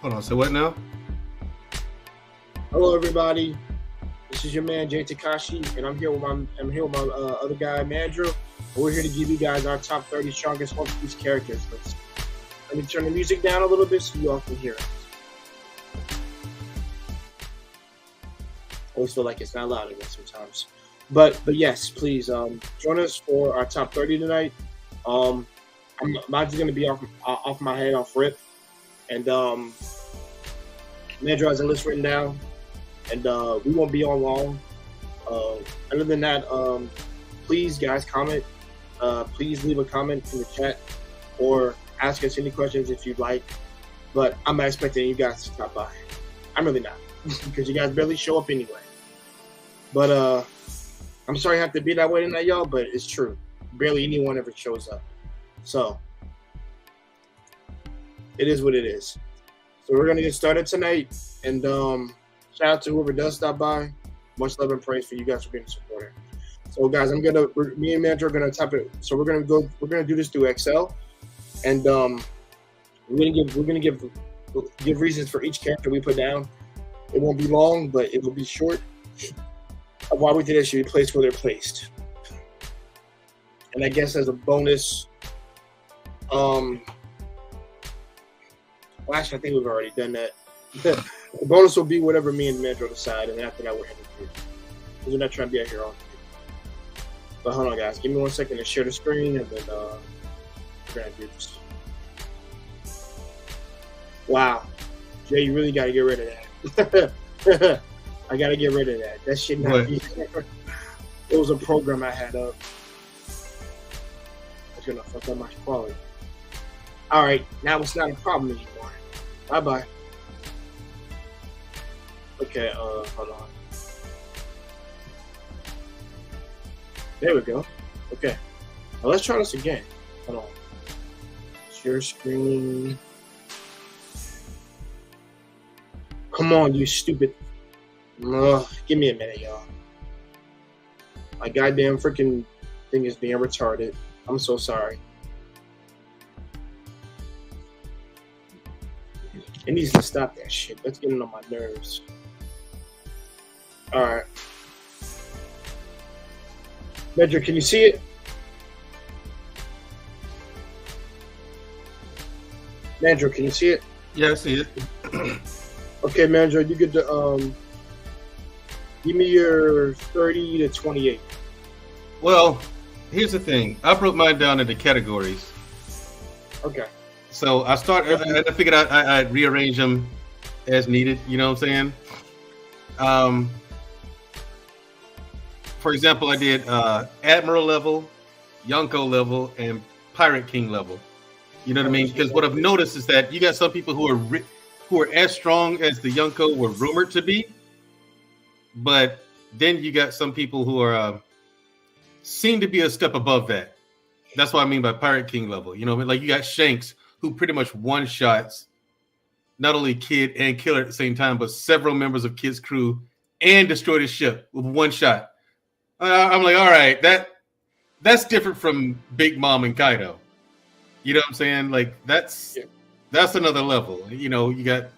Hold on. So what now? Hello, everybody. This is your man Jay Takashi, and I'm here with my other guy Mandrew. We're here to give you guys our top 30 strongest One Piece characters list. Let me turn the music down a little bit so you all can hear it. I always feel like it's not loud enough sometimes, but yes, please join us for our top 30 tonight. Mine's going to be off my head, off rip, and Mandrew has a list written down. And we won't be on long. Other than that, please, guys, comment. Please leave a comment in the chat or ask us any questions if you'd like. But I'm not expecting you guys to stop by. I'm really not, because you guys barely show up anyway. But I'm sorry I have to be that way tonight, y'all, but it's true. Barely anyone ever shows up. So it is what it is. So we're going to get started tonight. And shout out to whoever does stop by. Much love and praise for you guys for being a supporter. So, guys, me and Mandrew are gonna type it. So we're gonna do this through Excel, and we're gonna give reasons for each character we put down. It won't be long, but it will be short. Of why we think they should be placed where they're placed. And I guess as a bonus, well, actually, I think we've already done that. The bonus will be whatever me and Mandrew decide, and after that we're ending here. Because we're not trying to be out here all day. But hold on, guys. Give me 1 second to share the screen, and then we're going to do this. Wow. Jay, you really got to get rid of that. I got to get rid of that. That shit not be there. It was a program I had up. It's going to fuck up my quality. All right. Now it's not a problem anymore. Bye-bye. Okay, hold on. There we go. Okay. Now let's try this again. Hold on. Share screen. Come on, you stupid. Give me a minute, y'all. My goddamn freaking thing is being retarded. I'm so sorry. It needs to stop that shit. That's getting on my nerves. All right. Mandrew, can you see it? Mandrew, can you see it? Yeah, I see it. Okay, Mandrew, you get to give me your 30 to 28. Well, here's the thing. I broke mine down into categories. Okay. So I figured I'd rearrange them as needed. You know what I'm saying? For example, I did Admiral level, Yonko level, and Pirate King level. You know what I mean? Because what I've noticed is that you got some people who are as strong as the Yonko were rumored to be, but then you got some people who are seem to be a step above that. That's what I mean by Pirate King level. You know what I mean? Like you got Shanks, who pretty much one-shots not only Kid and Killer at the same time, but several members of Kid's crew and destroyed his ship with one shot. I'm like, all right, that's different from Big Mom and Kaido. You know what I'm saying? Like that's another level. You know, you got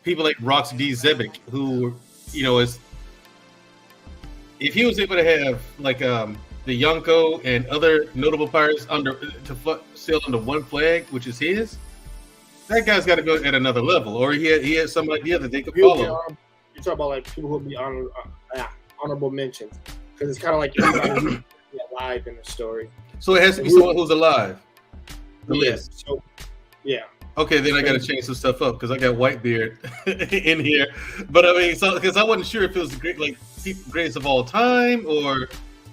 people like Rox D. Zebek, who, you know, if he was able to have like the Yonko and other notable pirates sail under one flag, which is his, that guy's got to go at another level, or he had some idea that they could follow. You talk about like people who would be honorable mentions, because it's kind of like everybody who's alive in the story. So it has to be someone who's alive. The list. So, yeah. Okay, then I got to change some stuff up because I got Whitebeard in here. But I mean, so because I wasn't sure if it was the greatest of all time or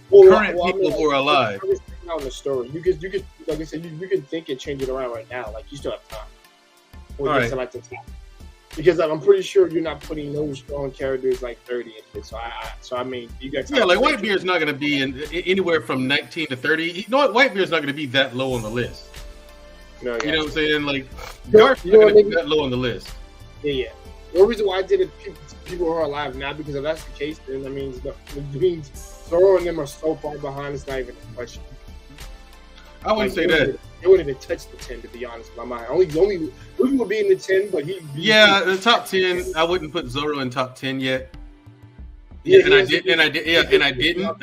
current people who are alive. I'm just thinking out the story. You could, like I said, you can think and change it around right now. Like you still have time. All right. To like the top. Because I'm pretty sure you're not putting no strong characters like 30 in it. So I mean, you got like Whitebeard's not going to be anywhere from 19 to 30. You know what? Whitebeard's not going to be that low on the list. No, you know what I'm saying? Like Garf's not going to be that low on the list. Yeah. The only reason why I did it, people who are alive now, because if that's the case, then that means Zoro and them are so far behind. It's not even a question. I wouldn't say that. It wouldn't even touch the 10, to be honest. In my mind, only Luffy would be in the 10, but he. Yeah, the top 10. I wouldn't put Zoro in top 10 yet. I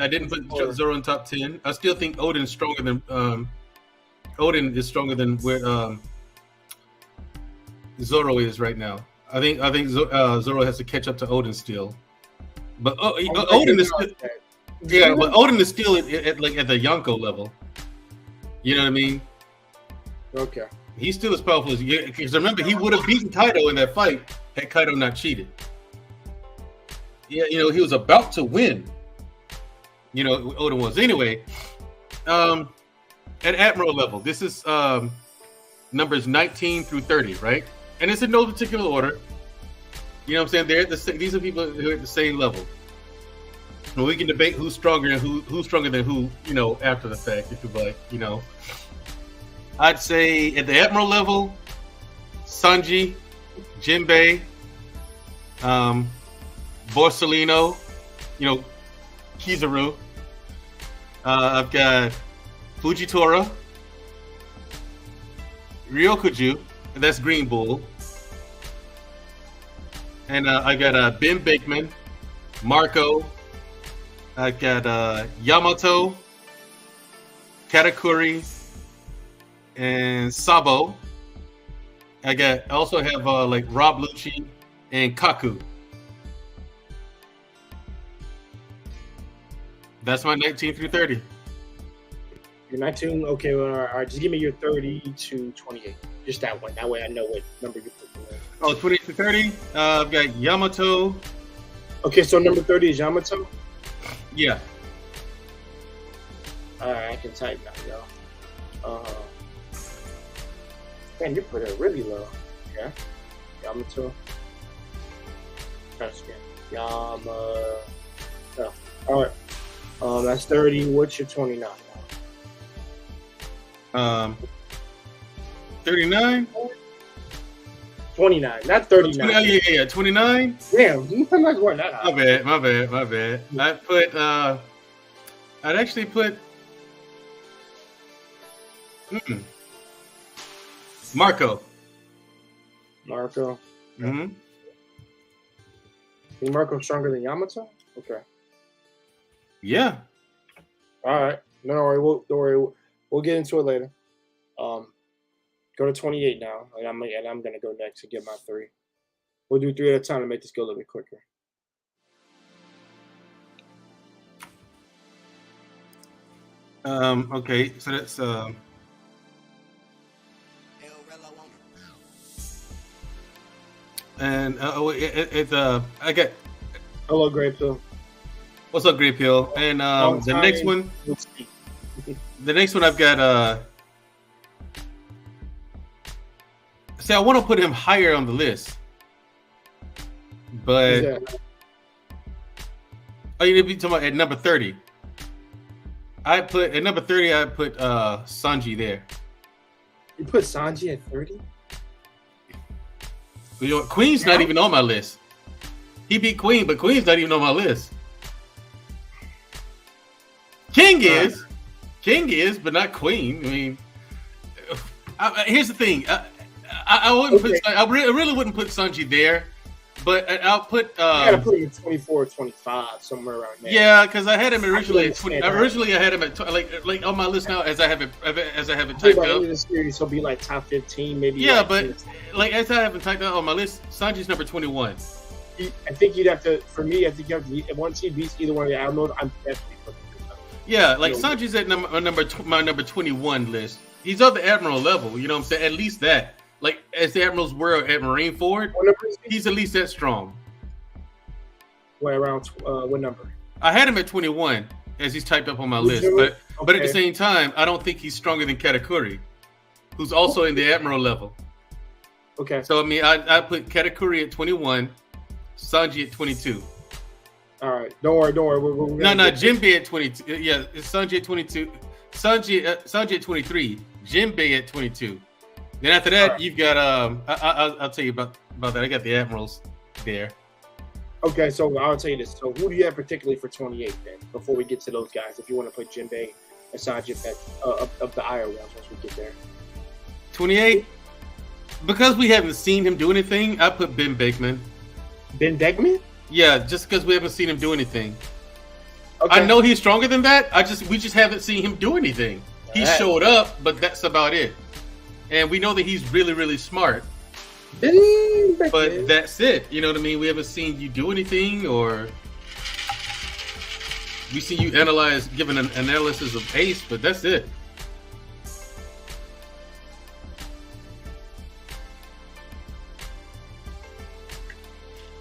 didn't put Zoro in top 10. I still think Odin is stronger than where Zoro is right now. I think Zoro has to catch up to Odin still. But Odin is still, but Odin is still at the Yonko level. You know what I mean? Okay. He's still as powerful as you. Because remember, he would have beaten Kaido in that fight had Kaido not cheated. Yeah, he was about to win. Odin was. Anyway, at Admiral level, this is numbers 19 through 30, right? And it's in no particular order. You know what I'm saying? These are people who are at the same level. And we can debate who's stronger and who's stronger than who, after the fact, if you like, I'd say at the Admiral level, Sanji, Jinbei, Borsalino, Kizaru. I've got Fujitora, Ryokuju, and that's Green Bull. And I got Ben Bakeman, Marco. I got Yamato, Katakuri, and Sabo. I also have Rob Lucci and Kaku. That's my 19 through 30. Your 19, okay. Well, all right, just give me your 30 to 28. Just that one. That way I know what number you put in. Oh, 20 to 30. I've got Yamato. Okay, so number 30 is Yamato? Yeah. All right, I can type now, y'all. Man, you put it really low. Okay. Yamato. That's good. Yamato. All right. That's 30. What's your 29 now? 39? 29, not 39. Yeah, 29? Damn, I'm not going that high. My bad. I'd actually put Marco. Mm-hmm. Think Marco's stronger than Yamato? Okay. Yeah. All right. No, don't worry. We'll get into it later. Go to 28 now, and I'm gonna go next and get my 3. We'll do 3 at a time to make this go a little bit quicker. Okay, so that's and I got. Hello, Great Pill. What's up, Great Pill? And the next one I've got. See, I want to put him higher on the list, but you'd be talking about at number 30. At number 30. I put Sanji there. You put Sanji at 30? Queen's not even on my list. He beat Queen, but Queen's not even on my list. King is, but not Queen. I mean, here's the thing. I wouldn't put. I really wouldn't put Sanji there, but I'll put. You gotta put him at 24 or 25, somewhere around there. Yeah, because I had him originally at 20. Originally, I had him at like on my list now as I have it typed up. The series, he'll be like top 15, maybe. Yeah, but as I have it typed up on my list, Sanji's number 21. I think you'd have to. For me, I think you have to. Once he beats either one of the Admirals, I'm definitely putting him. Yeah, Sanji's at my number 21 list. He's on the Admiral level. You know what I'm saying? At least that. Like, as the Admirals were at Marineford, he's at least that strong. What, around what number? I had him at 21 as he's typed up on my list, but at the same time, I don't think he's stronger than Katakuri, who's also in the Admiral level. Okay. So I mean, I put Katakuri at 21, Sanji at 22. All right, don't worry. No, Jinbei at 22. Yeah, it's Sanji at 22. Sanji at 23. Jinbei at 22. Then after that, You've got I'll tell you about that. I got the Admirals there. Okay, so I'll tell you this. So who do you have particularly for 28 then? Before we get to those guys, if you want to put Jinbei Sanji of the Iowa ones once we get there. 28. Because we haven't seen him do anything, I put Ben Beckman. Ben Beckman? Yeah, just because we haven't seen him do anything. Okay. I know he's stronger than that. We just haven't seen him do anything. He showed up, but that's about it. And we know that he's really, really smart. But that's it. You know what I mean? We haven't seen you do anything, or we see you give an analysis of Ace, but that's it.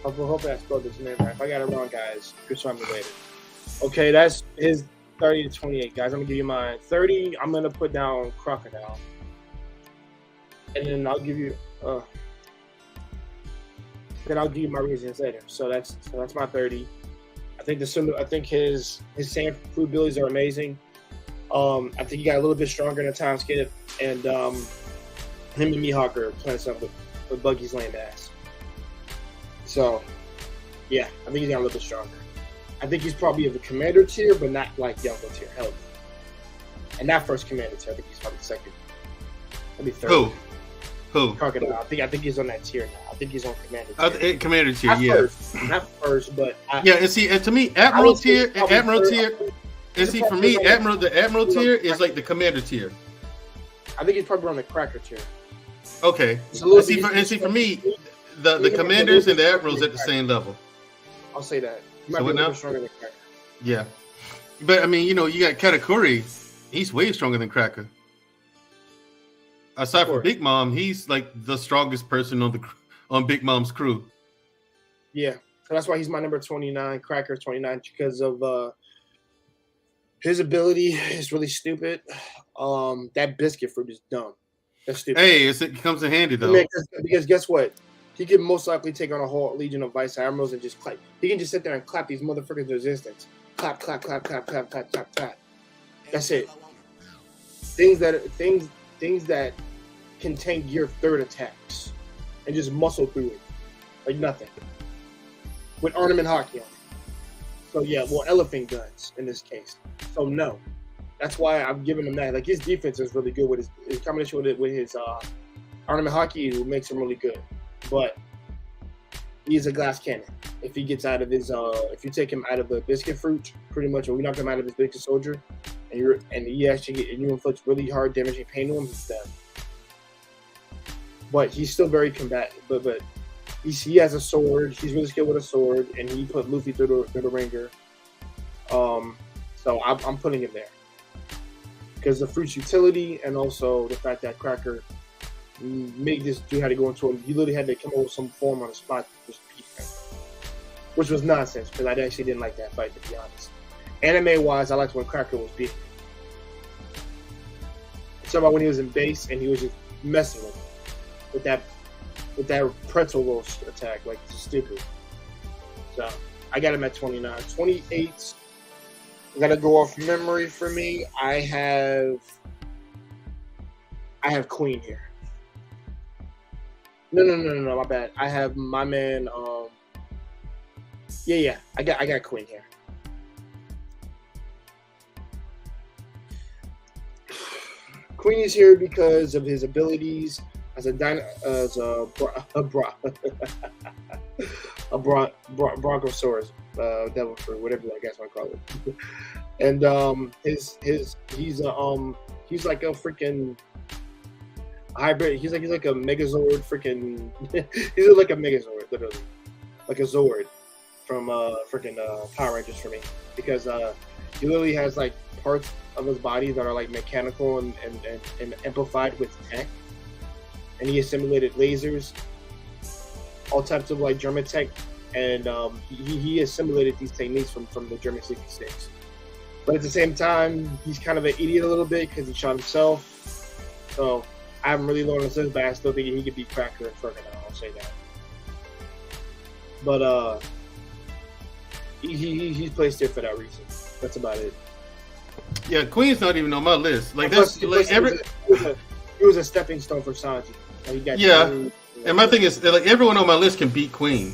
Hopefully I spelled this name right. If I got it wrong, guys, just tell me later. Okay, that's his 30 to 28, guys. I'm gonna give you mine. 30, I'm gonna put down Crocodile, and then I'll give you. Then I'll give you my reasons later. So that's my 30. I think his sand food abilities are amazing. I think he got a little bit stronger in the time skip, and him and Mihawk are playing something with Buggy's lame ass. So, yeah, I think he's got a little bit stronger. I think he's probably of the commander tier, but not like Yonko tier. Hell, and not first commander tier. I think he's probably second. Maybe third. Who? Crocodile. I think he's on that tier now. I think he's on commander tier. Commander tier, not first, but and see, to me, Admiral tier. And see, for me, the Admiral tier is like the commander tier. I think he's probably on the Cracker tier. Okay. For me, the commanders and the admirals at the same level. I'll say that. He might So be what a little now? stronger than Cracker. Yeah, but I mean, you got Katakuri. He's way stronger than Cracker. Aside from Big Mom, he's like the strongest person on Big Mom's crew. Yeah, so that's why he's my number 29. Cracker 29 because of his ability is really stupid. That biscuit fruit is dumb. That's stupid. Hey, it comes in handy though. Because guess what? He can most likely take on a whole legion of vice admirals and just clap. He can just sit there and clap these motherfuckers' resistance. Clap, clap, clap, clap, clap, clap, clap, clap. That's it. Things that can tank your third attacks and just muscle through it like nothing. With ornament hockey on it. So yeah, well, elephant guns in this case. So no, that's why I'm giving him that. Like his defense is really good with his combination with his ornament hockey. It makes him really good. But he's a glass cannon. If he gets out of his, if you take him out of the biscuit fruit, pretty much, or we knock him out of his biscuit soldier, and you inflict really hard damaging pain to him, he's dead. But he's still very combative. But he has a sword. He's really skilled with a sword, and he put Luffy through the ringer. So I'm putting him there because the fruit's utility, and also the fact that Cracker made this dude had to go into he literally had to come up with some form on the spot to just beat him, which was nonsense because I actually didn't like that fight, to be honest. Anime wise, I liked when Cracker was beating him. It's about when he was in base and he was just messing with that pretzel roll attack, like it's stupid. So I got him at 29. 28, I gotta go off memory for me. I have Queen here. No, my bad. I have my man. I got Queen here. Queen is here because of his abilities as a bronchosaurus, devil fruit, whatever I guess I want to call it. And he's like a freaking hybrid. He's like a Megazord, freaking. He's like a Megazord, literally, like a Zord from freaking Power Rangers for me, because he literally has like parts of his body that are like mechanical and amplified with tech, and he assimilated lasers, all types of like German tech, and he assimilated these techniques from the German 66. But at the same time, he's kind of an idiot a little bit because he shot himself. So I haven't really learned this, but I still think he could beat Cracker and Fergus. I'll say that. But he's placed here for that reason. That's about it. Yeah, Queen's not even on my list. Like Plus, that's like every. He was a stepping stone for Sanji. Like, he got and my thing is like everyone on my list can beat Queen,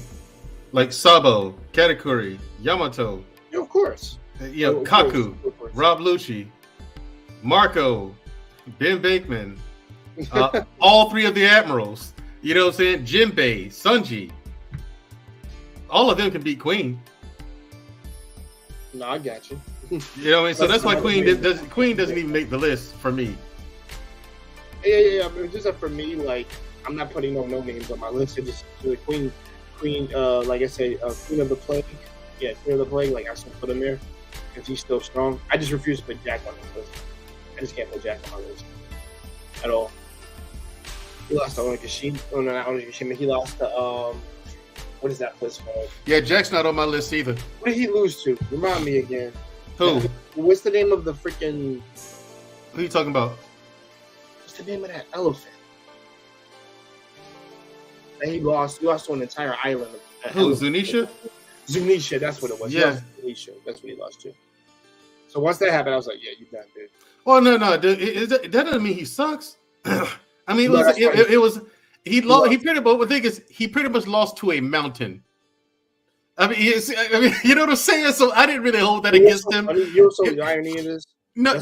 like Sabo, Katakuri, Yamato. Yeah, of course. Kaku, Rob Lucci. Marco, Ben Bakeman, all three of the admirals. You know what I'm saying? Jinbei, Sunji. All of them can beat Queen. No, I got you. You know what I mean? So that's why Queen doesn't even make the list for me. Yeah. I mean, just for me, like I'm not putting no names on my list. It's just the Queen. Like I say, Queen of the Plague. Yeah, Queen of the Plague. Like I still put him there because he's still strong. I just refuse to put Jack on this list. I just can't put Jack on my list at all. He lost to Onigashima. Oh, no, not Onigashima. He lost to what is that place called? Yeah, Jack's not on my list either. What did he lose to? Remind me again. Who? What's the name of the freaking? Who are you talking about? What's the name of that elephant? And he lost to an entire island. Who? Zunisha? Zunisha, that's what it was. Yeah. Zunisha, that's what he lost to. So once that happened, I was like, yeah, you got it. Oh no, that doesn't mean he sucks. I mean, it was he lost. He pretty much. The thing is, he pretty much lost to a mountain. I mean, you know what I'm saying. So I didn't really hold that against him. You know so the irony in this? No,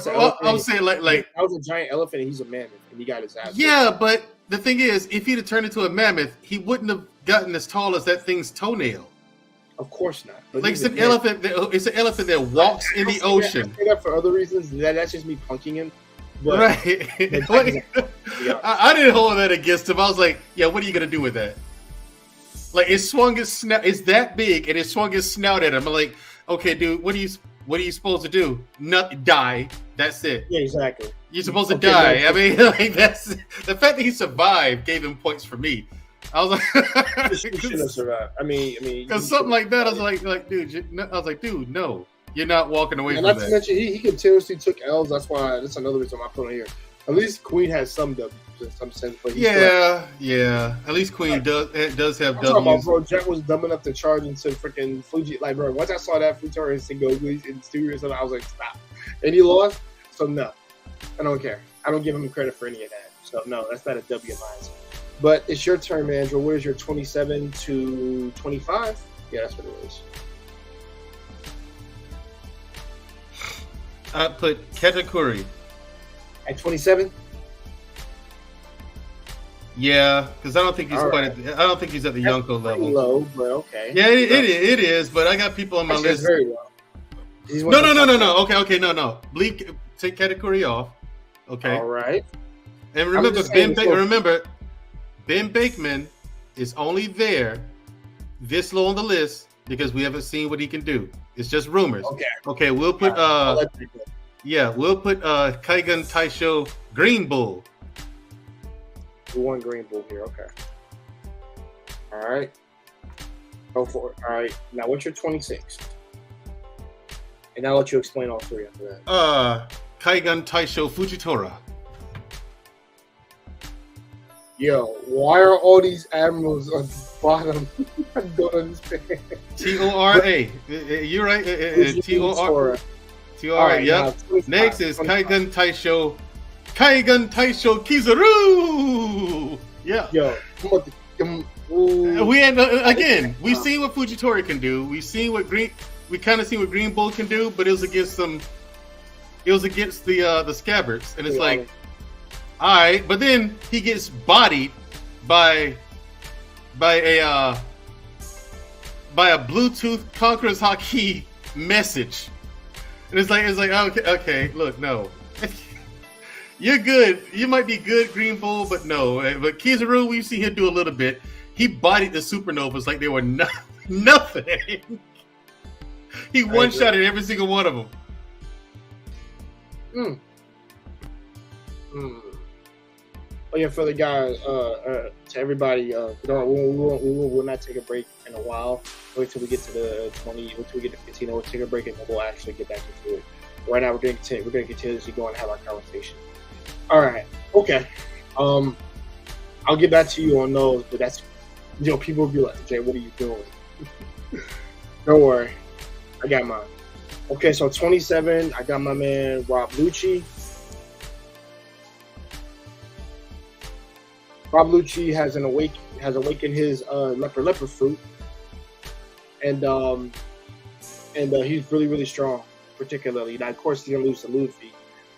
I was saying like that was a giant elephant, and he's a mammoth, and he got his ass. Yeah, but the thing is, if he'd have turned into a mammoth, he wouldn't have gotten as tall as that thing's toenail. Of course not. But like it's an elephant. It's an elephant that walks in the ocean. I say that for other reasons. That's just me punking him. But, right. I didn't hold that against him. I was like, yeah, what are you gonna do with that? Like it swung its snout. It's that big, and it swung its snout at him. I'm like, okay, dude, what are you supposed to do? Not die. That's it. Yeah, exactly. You're supposed to die. I mean, like that's the fact that he survived gave him points for me. I was like, he should have survived. I mean, because something like that, I was like, dude, no, you're not walking away from that. Not to mention, he continuously took L's. That's why. That's another reason why I put him here. At least Queen has some W's in some sense. But yeah. At least Queen does have W's. Bro, Jack was dumb enough to charge into freaking Fuji. Like, bro, once I saw that Fujitora instant go in studio, something, I was like, stop. And he lost. So no, I don't care. I don't give him credit for any of that. So no, that's not a W of mine. But it's your turn, Andrew. What is your 27 to 25? Yeah, that's what it is. I put Katakuri at 27. Yeah, because I don't think he's I don't think he's at the Yonko level. Low, but okay. Yeah, it is. But I got people on my list. Very low. No. Okay, no. Take Katakuri off. Okay. All right. And remember, Ben Bakeman is only there this low on the list because we haven't seen what he can do. It's just rumors. Okay. We'll put we'll put Kaigun Taisho Green Bull. One Green Bull here. Okay. All right. Go for it. All right. Now, what's your 26? And I'll let you explain all three after that. Kaigun Taisho Fujitora. Yo, why are all these admirals on the bottom? I don't understand. Tora. You're right. Tora. Yep. Next is Kaigun Taisho Kizaru. Yeah. Yo, we've seen what Fujitora can do. We kind of seen what Green Bull can do, but it was against the Scabbards, and it's like, all right, but then he gets bodied by a Bluetooth Conqueror's Haki message, and it's like okay, look, no, you're good, you might be good, Green Bull, but no, but Kizaru, we've seen him do a little bit. He bodied the Supernovas like they were nothing. He one-shotted every single one of them. Oh yeah, for the guys, to everybody, we'll not take a break in a while. Wait till we get to the 20, wait till we get to 15, we'll take a break and then we'll actually get back into it. Right now, we're going to continuously go and have our conversation. All right, okay. I'll get back to you on those, but that's, people will be like, Jay, what are you doing? Don't worry, I got mine. Okay, so 27, I got my man Rob Lucci. Rob Lucci has awakened his leper fruit, and he's really, really strong. Particularly, now of course he's gonna lose to Luffy.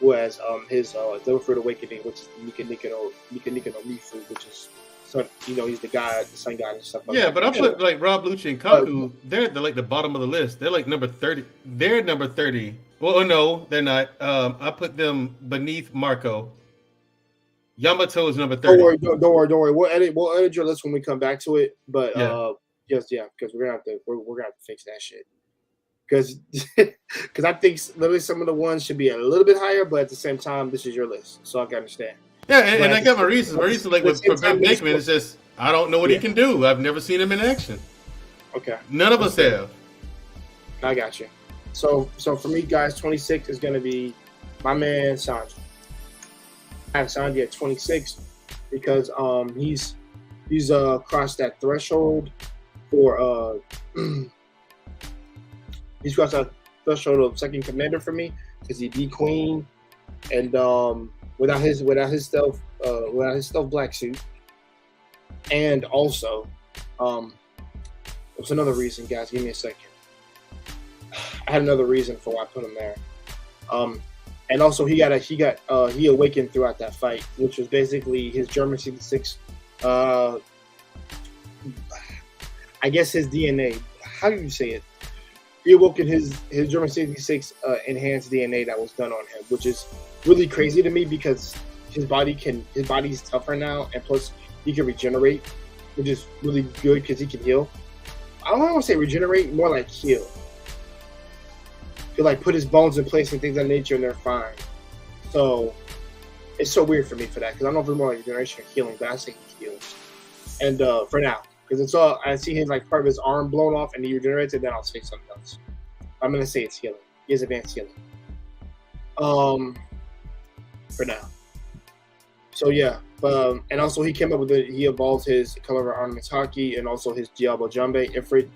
who has his Devil Fruit Awakening, which is Nika no Mifu, which is son. You know, he's the sun god and stuff. Like yeah, that. but I put like Rob Lucci and Kaku. They're like the bottom of the list. They're like number 30. They're number 30. Well, no, they're not. I put them beneath Marco. Yamato is number 30. Don't worry. We'll edit your list when we come back to it. But because we're gonna have to fix that shit. Because I think literally some of the ones should be a little bit higher, but at the same time, this is your list, so I can understand. Yeah, and I got my reasons. My reason, like for Ben Bakeman, is just I don't know what he can do. I've never seen him in action. Okay. None of us have. I got you. So for me, guys, 26 is gonna be my man Sanji. I have Sanji at 26 because he's crossed that threshold for he's crossed that threshold of second commander for me because he beat Queen and without his stealth black suit, and also there's another reason, guys. Give me a second. I had another reason for why I put him there. And also he awakened throughout that fight, which was basically his German 66. I guess his DNA. How do you say it? He awoken his German 66 enhanced DNA that was done on him, which is really crazy to me because his body's tougher now, and plus he can regenerate, which is really good because he can heal. I don't want to say regenerate, more like heal. He like put his bones in place and things of that nature, and they're fine. So it's so weird for me for that because I don't know if it's more like regeneration or healing, but I say he heals. And for now, because it's all I see his like part of his arm blown off and he regenerates it, then I'll say something else. I'm gonna say it's healing. He has advanced healing. For now. So yeah, and also he came up with he evolved his Color of Ornaments Haki and also his Diablo Jambe Ifrit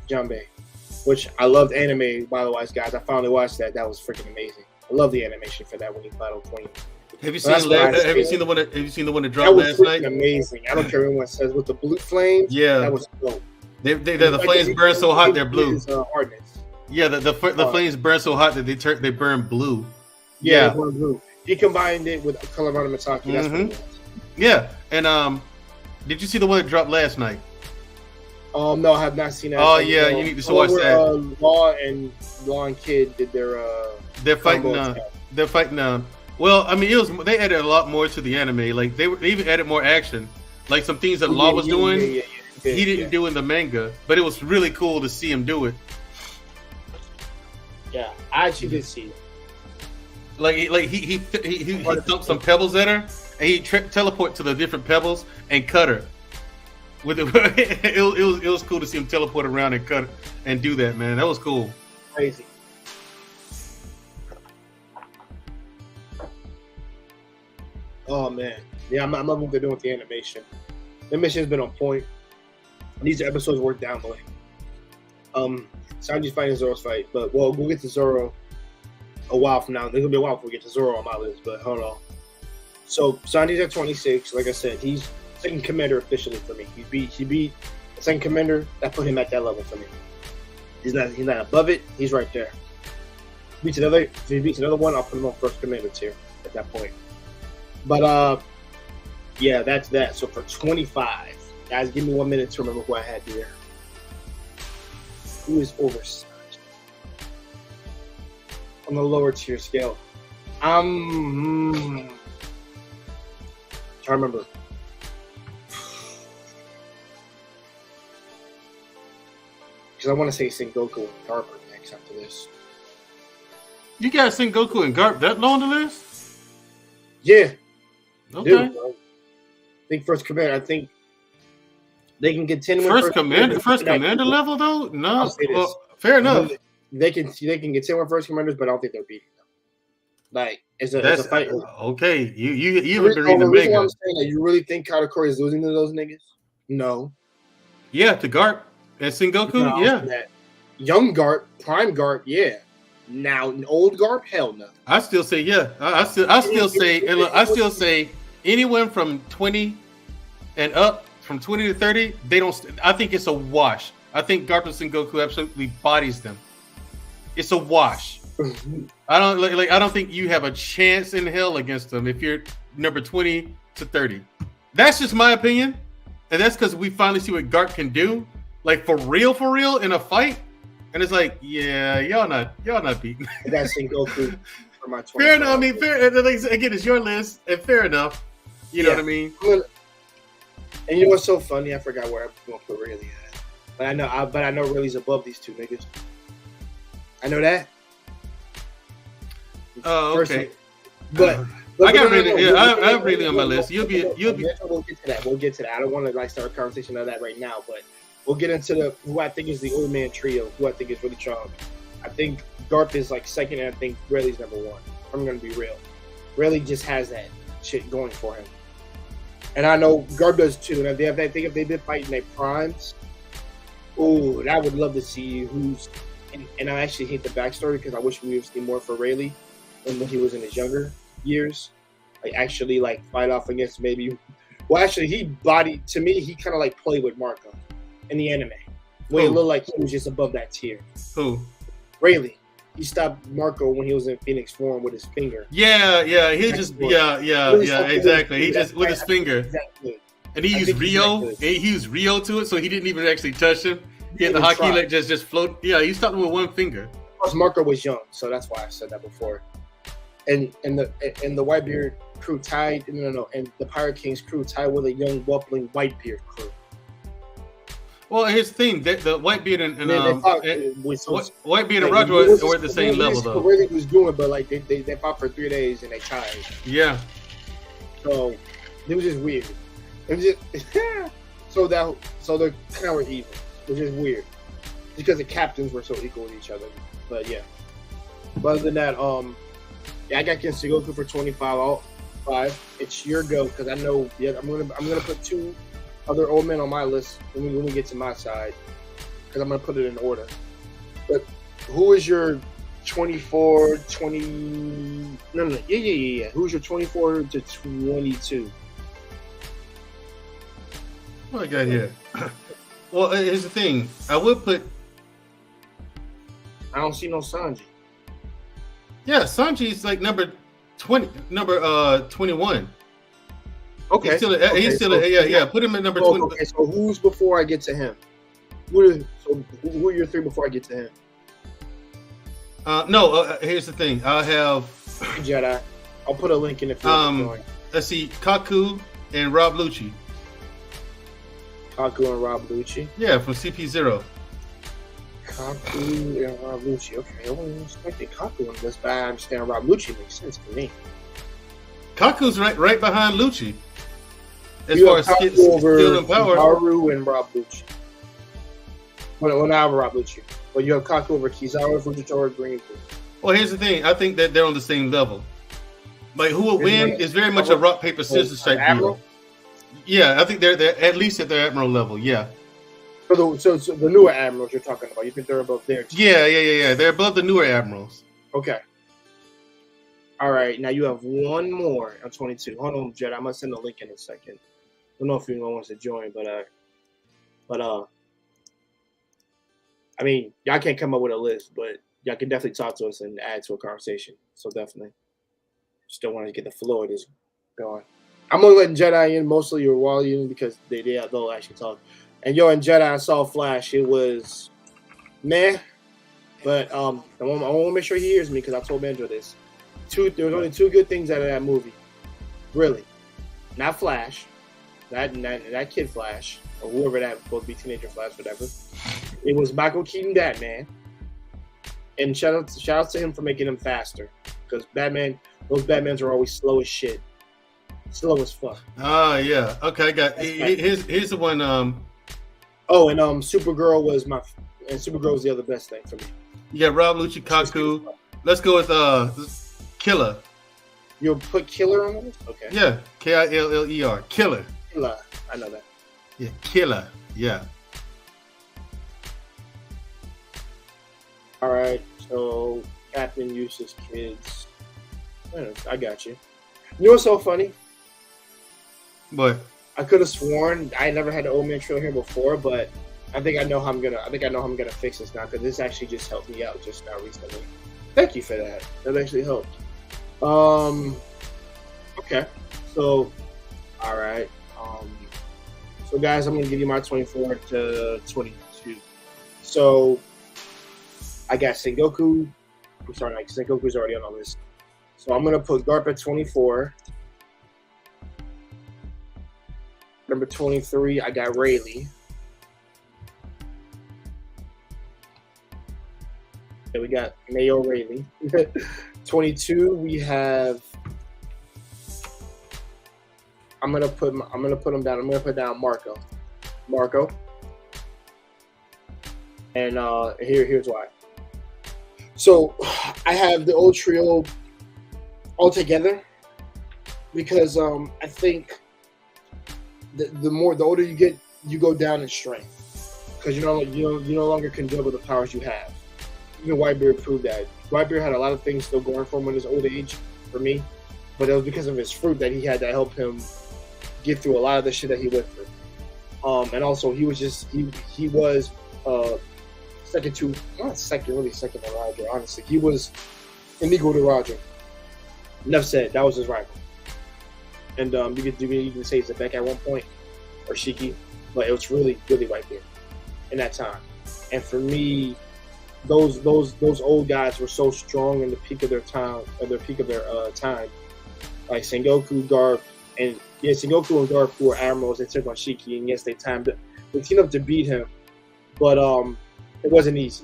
Jambe, which I loved anime, by the way, guys. I finally watched that. That was freaking amazing. I love the animation for that when he battled Queen. Have you seen the one that dropped last night? Amazing. I don't care what anyone says with the blue flames. Yeah, that was dope. The flames burn so hot they're blue. Hardness. Yeah, the flames burn so hot that they burn blue. Yeah, they burn blue. He combined it with Color of Ornaments Haki. That's what it was. Yeah, and did you see the one that dropped last night? No, I have not seen that. Oh yeah, you need to watch that. Law and Kid did their. They're fighting. They're fighting. Well, I mean, they added a lot more to the anime. Like they even added more action, like some things that Law was doing. He didn't do in the manga, but it was really cool to see him do it. Yeah, I actually did see it. Like he dumped some pebbles at her, and he teleport to the different pebbles and cut her. With it was cool to see him teleport around and cut and do that, man. That was cool. Crazy. Oh man, yeah, I'm loving what they're doing with the animation. The animation's been on point. These episodes worth downloading. Sanji's fighting Zoro's fight, but we'll get to Zoro a while from now. It's gonna be a while before we get to Zoro on my list, but hold on. So Sanji's at 26. Like I said, he's second commander officially for me. He beat the second commander. That put him at that level for me. He's not above it. He's right there. If he beats another one, I'll put him on first commander tier at that point. But yeah, that's that. So for 25, guys, give me 1 minute to remember who I had here. Who is over on the lower tier scale? Trying to remember. Because I want to say Sengoku and Garp are next after this. You got Sengoku and Garp that low on the list? Yeah. Okay. Dude, I think first commander. I think they can continue. First commander level though? No. Well, fair enough. They can continue with first commanders, but I don't think they're beating them. Like it's a fight. Okay, you haven't been reading the manga. I'm saying that you really think Katakuri is losing to those niggas? No. Yeah, to Garp and Sengoku. No, yeah. Young Garp, prime Garp. Yeah. Now old Garp, hell no. I still say yeah. I still say anyone from 20 and up, from 20 to 30, they don't. I think it's a wash. I think Garp and Sengoku absolutely bodies them. It's a wash. I don't like. I don't think you have a chance in hell against them if you're number 20 to 30. That's just my opinion, and that's because we finally see what Garp can do, like for real, in a fight. And it's like, yeah, y'all not beating. I got Sengoku for my 20. Fair enough. I mean, fair. Again, it's your list, and fair enough. You know what I mean? And you know what's so funny? I forgot where I'm going to put Rayleigh at. But I know Rayleigh's above these two niggas. I know that. Oh, okay. But I got Rayleigh. Yeah, I have Rayleigh on my list. You'll be. We'll get to that. We'll get to that. I don't want to like start a conversation of that right now, but we'll get into who I think is the old man trio. Who I think is really strong. I think Garp is like second, and I think Rayleigh's number one. I'm gonna be real. Rayleigh just has that shit going for him, and I know Garp does too. And I think if they did fight in their primes, oh, I would love to see who's. And I actually hate the backstory because I wish we would see more for Rayleigh when he was in his younger years. Like actually like fight off against maybe. Well, actually, he kind of like played with Marco in the anime. Where it looked like he was just above that tier. Who? Rayleigh. He stopped Marco when he was in Phoenix form with his finger. Yeah. He just exactly. He just with his finger. Exactly. And he used Rio. He used Rio to it, so he didn't even actually touch him. He had the hockey leg just float. Yeah, he stopped him with one finger. Plus, Marco was young, so that's why I said that before. And the Whitebeard crew tied. No. And the Pirate King's crew tied with a young, bubbling Whitebeard crew. Well, here's the thing: the Whitebeard and Whitebeard and Roger were at the same level, though. What he was doing, but like they fought for 3 days and they tied. Yeah. So it was just weird. It was just so they kind of were even, which is weird because the captains were so equal with each other. But yeah. But other than that, I got Sengoku for 25. It's your go because I know. Yeah, I'm gonna put two other old men on my list when we get to my side because I'm gonna put it in order. But who is your 24, 20? No. Yeah. Who's your 24 to 22? What I got here? Well, here's the thing. I would put. I don't see no Sanji. Yeah, Sanji's like number 20, number 21. Okay. He's still put him at number 20. Okay, so who's before I get to him? Who are your three before I get to him? Here's the thing. I'll have Jedi. I'll put a link in the field. Let's see, Kaku and Rob Lucci. Kaku and Rob Lucci? Yeah, from CP0. Kaku and Rob Lucci. Okay, I wasn't expecting Kaku on this, but I understand Rob Lucci makes sense for me. Kaku's right behind Lucci. As far as skill and power. Kizaru and Rob Lucci. Well, not Rob Lucci. But you have Kaku over Kizaru, Fujitora, Greenwood. Well, here's the thing. I think that they're on the same level. Like, who will win is very much a rock, paper, scissors type deal. Yeah, I think they're at least at their Admiral level, yeah. So the newer Admirals you're talking about, you think they're above there too? Yeah. They're above the newer Admirals. Okay. All right, now you have one more on 22. Hold on, Jed. I'm gonna send a link in a second. I don't know if anyone wants to join, but I mean, y'all can't come up with a list, but y'all can definitely talk to us and add to a conversation. So definitely, still want to get the flow of this going. I'm gonna let Jedi in mostly or Wally in because they'll actually talk. And and Jedi, I saw Flash. It was meh, but I want to make sure he hears me because I told Benjo this. There was only two good things out of that movie, really. Not Flash, that kid Flash or whoever that was supposed to be, teenager Flash, whatever. It was Michael Keaton Batman, and shout out to him for making him faster because those Batmans are always slow as shit, slow as fuck. Yeah. Okay, I got. Here's the one. And Supergirl was Supergirl was the other best thing for me. Yeah, Rob Lucci, Kaku. Let's go with Killer. You'll put Killer on this? Okay. Yeah, Killer. Killer. Killer. I know that. Yeah, Killer. Yeah. All right. So Captain uses kids. I got you. You know what's so funny? What? I could have sworn I never had the old man trail here before, but I think I know how I'm gonna fix this now because this actually just helped me out just now recently. Thank you for that. That actually helped. Okay. So, all right. So guys, I'm gonna give you my 24 to 22. So I got Sengoku. I'm sorry, like Sengoku's already on the list. So I'm gonna put Garp at 24. Number 23, I got Rayleigh. Okay, we got Mayo Rayleigh. 22, we have. I'm gonna put him down. I'm gonna put down Marco. And here's why. So I have the old trio all together because I think the older you get, you go down in strength because you no longer can juggle the powers you have. Even Whitebeard proved that. Whitebeard had a lot of things still going for him in his old age, for me, but it was because of his fruit that he had to help him get through a lot of the shit that he went through. And also he was second to Roger. Honestly, he was an equal to Roger. Enough said. That was his rival. And you can say Zebek at one point or Shiki, but it was really Whitebeard in that time. And for me, those old guys were so strong in the peak of their time, like Sengoku, Garp, and Sengoku and Garp were admirals. They took on Shiki, and yes, they teamed up to beat him, but it wasn't easy.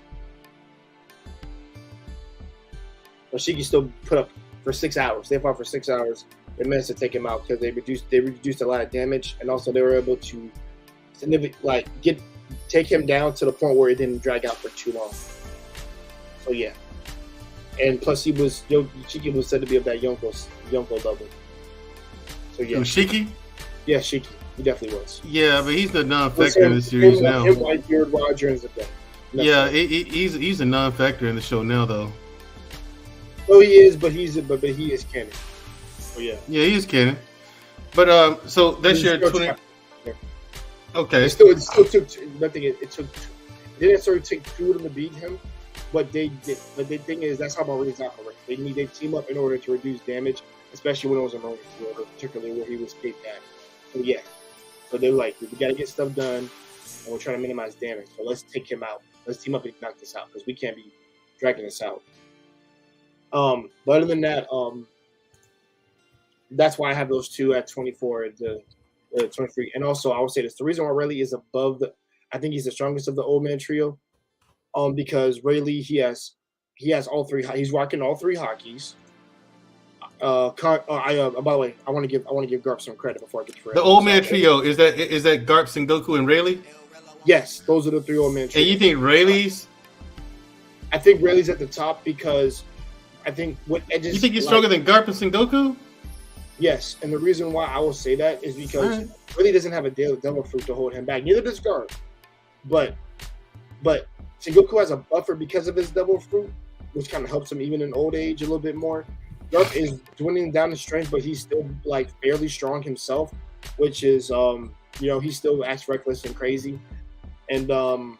But Shiki still put up for 6 hours. They fought for 6 hours. They managed to take him out because they reduced a lot of damage, and also they were able to take him down to the point where it didn't drag out for too long. So yeah, and plus Shiki was said to be of that Yonko level. So yeah, Shiki. Yeah, Shiki. He definitely was. Yeah, but he's the non-factor in the series now. Him, Whitebeard, Roger, and Zebek. Yeah, he's a non-factor in the show now, though. Oh, he is, but he is canon. Oh yeah. Yeah, he is canon. But so that's your 20. Okay. It still took nothing. It didn't necessarily take two of them to beat him, but they did. But the thing is, that's how Marines operate. They team up in order to reduce damage, especially when it was a Marine field, particularly where he was caped at. So yeah. So they were like, we got to get stuff done, and we're trying to minimize damage. So let's take him out. Let's team up and knock this out because we can't be dragging this out. But other than that, that's why I have those two at 24 to 23. And also, I will say this: the reason why Rayleigh is above I think he's the strongest of the old man trio, because Rayleigh he has all three. He's rocking all three hockeys. By the way, I want to give Garp some credit before I get to the old man trio. Is that Garp, Sengoku, and Rayleigh? Yes, those are the three old man trios. And you think Rayleigh's? I think Rayleigh's at the top because I think what edges. You think he's stronger than Garp and Sengoku? Yes, and the reason why I will say that is because Rayleigh doesn't have a devil fruit to hold him back. Neither does Garp, but Sengoku has a buffer because of his devil fruit, which kind of helps him even in old age a little bit more. Garp is dwindling down in strength, but he's still like fairly strong himself, which is he still acts reckless and crazy. And the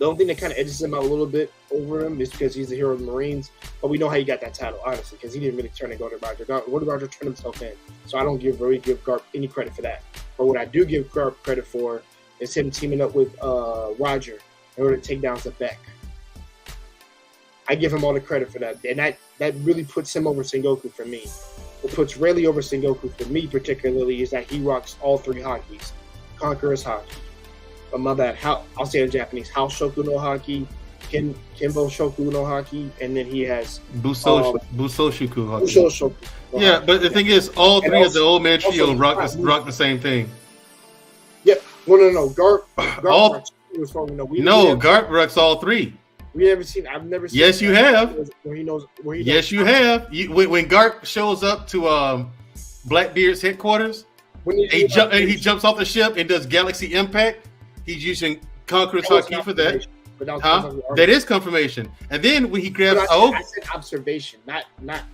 only thing that kind of edges him out a little bit over him is because he's the hero of the Marines. But we know how he got that title, honestly, because he didn't really turn and go to Roger. Roger turned himself in. So I don't really give Garp any credit for that. But what I do give Garp credit for is him teaming up with Roger in order to take down Zebek. I give him all the credit for that. And that really puts him over Sengoku for me. What puts Rayleigh over Sengoku for me particularly is that he rocks all three hockeys. Conqueror's Haki. But my bad. I'll say it in Japanese. House Shoku no Haki, Kenbo Shoku no Haki, and then he has Busou Shuku Haki. Busou Shoku. Yeah, but the thing is, all three of the old man trio rock the same thing. Yeah. No. Garp Garp rocks all three. I've never seen. Yes, you have. Where he knows. Yes, you have. When Garp shows up to Blackbeard's headquarters, he jumps off the ship and does Galaxy Impact. He's using Conqueror's Haki for that. That is confirmation. And then when he grabs I said observation, not.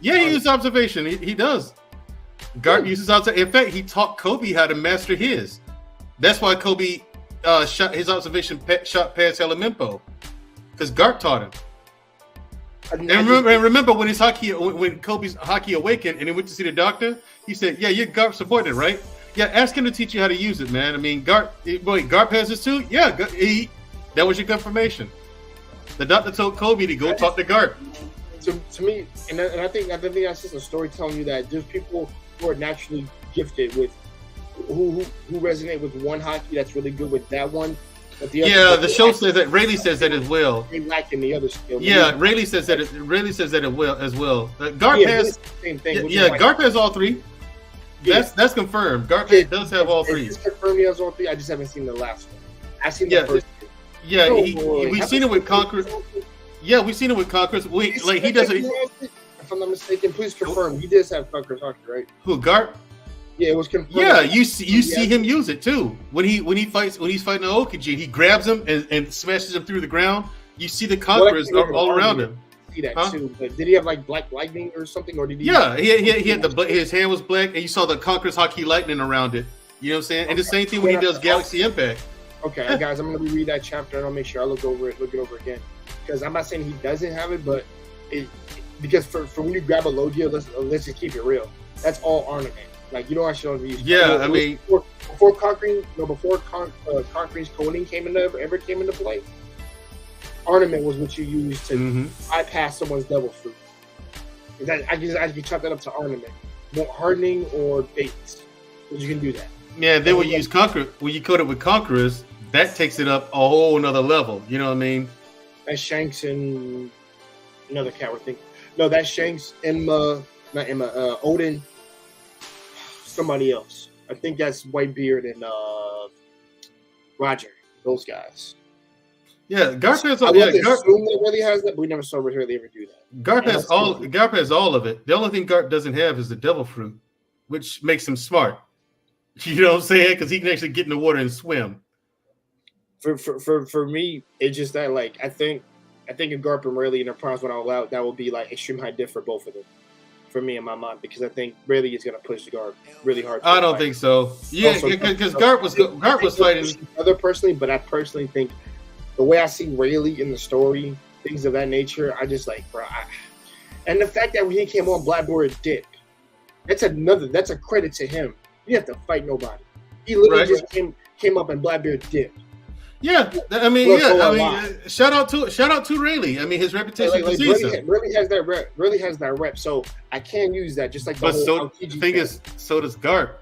Yeah, he uses observation. He does. Garp uses observation. In fact, he taught Kobe how to master his. That's why Kobe shot his observation shot past Elemempo. Because Garp taught him. And remember when when Kobe's Haki awakened and he went to see the doctor, he said, "Yeah, you're Garp supported, right? Yeah, ask him to teach you how to use it, man. I mean, Garp has this too. Yeah, that was your confirmation. The doctor told Kobe to go talk to Garp. To me, and I think that's just a story telling you that there's people who are naturally gifted with who resonate with one Haki that's really good with that one. But the other, the show says that. Rayleigh says that as well. They lack in the other skill. Yeah, Rayleigh says that. Rayleigh says that as well. Garp has the same thing. Garp has all three. Yeah. That's confirmed. Garp does have all three. It's confirmed he has all three. I just haven't seen the last one. I've seen the first two. Yeah, we've seen it with Conqueror. Yeah, we've seen it with Conqueror. Wait, like he doesn't. If I'm not mistaken, please confirm. He does have Conqueror's Haki, right? Who, Garp? Yeah, it was confirmed. Yeah, you see him use it too. When he's fighting Aokiji, he grabs him and smashes him through the ground. You see the Conquerors all around him. See that too. But did he have like black lightning or something, or did he? Yeah, he had his hand was black, and you saw the Conqueror's Haki lightning around it. You know what I'm saying? And the same thing when he does Galaxy Impact. Okay, guys, I'm gonna reread that chapter and I'll make sure I look it over again. Because I'm not saying he doesn't have it, but because for when you grab a Logia, let's just keep it real. That's all ornament. Like you don't actually use. Yeah, I mean, before Conquering's coding ever came into play, ornament was what you used to bypass someone's devil fruit. I can chop that up to ornament, hardening or baits, because you can do that. Yeah, then when you use Conqueror, when you code it with Conquerors, that takes it up a whole nother level. You know what I mean? That's Shanks and another cat we're thinking. No, that's Shanks, Odin. Somebody else. I think that's Whitebeard and Roger. Those guys. Yeah, Garp has all. Garp that really has that, but we never saw really ever do that. Garp has all of it. The only thing Garp doesn't have is the Devil Fruit, which makes him smart. You know what I'm saying? Because he can actually get in the water and swim. For me, it's just that like I think if Garp and Rayleigh in their primes went all out, that would be like extreme high diff for both of them. For me in my mind, because I think Rayleigh is going to push the Garp really hard. I don't think so. Yeah, because Garp was fighting other personally, but I personally think the way I see Rayleigh in the story, things of that nature, I just like, bro. And the fact that when he came on Blackboard dip, that's a credit to him. You have to fight nobody. He literally just came up and Blackbeard dipped. Yeah, I mean, shout out to Rayleigh. I mean, his reputation precedes him. Rayleigh has that rep. Rayleigh has that rep, so I can use that. Just like the whole thing is, so does Garp.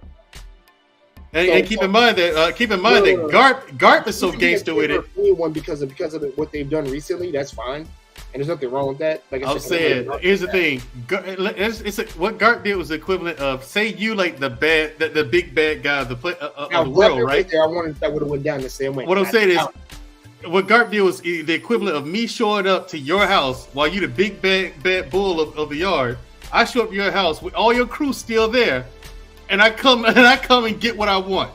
And keep in mind that Garp is so gangster with it. Anyone because of what they've done recently, that's fine. And there's nothing wrong with that. Like I'm saying, here's the thing: what Garp did was the equivalent of, say, you like the big bad guy of the world, right? I wanted that would have went down the same way. What I'm saying is, what Garp did was the equivalent of me showing up to your house while you the big bad bull of the yard. I show up at your house with all your crew still there, and I come and get what I want,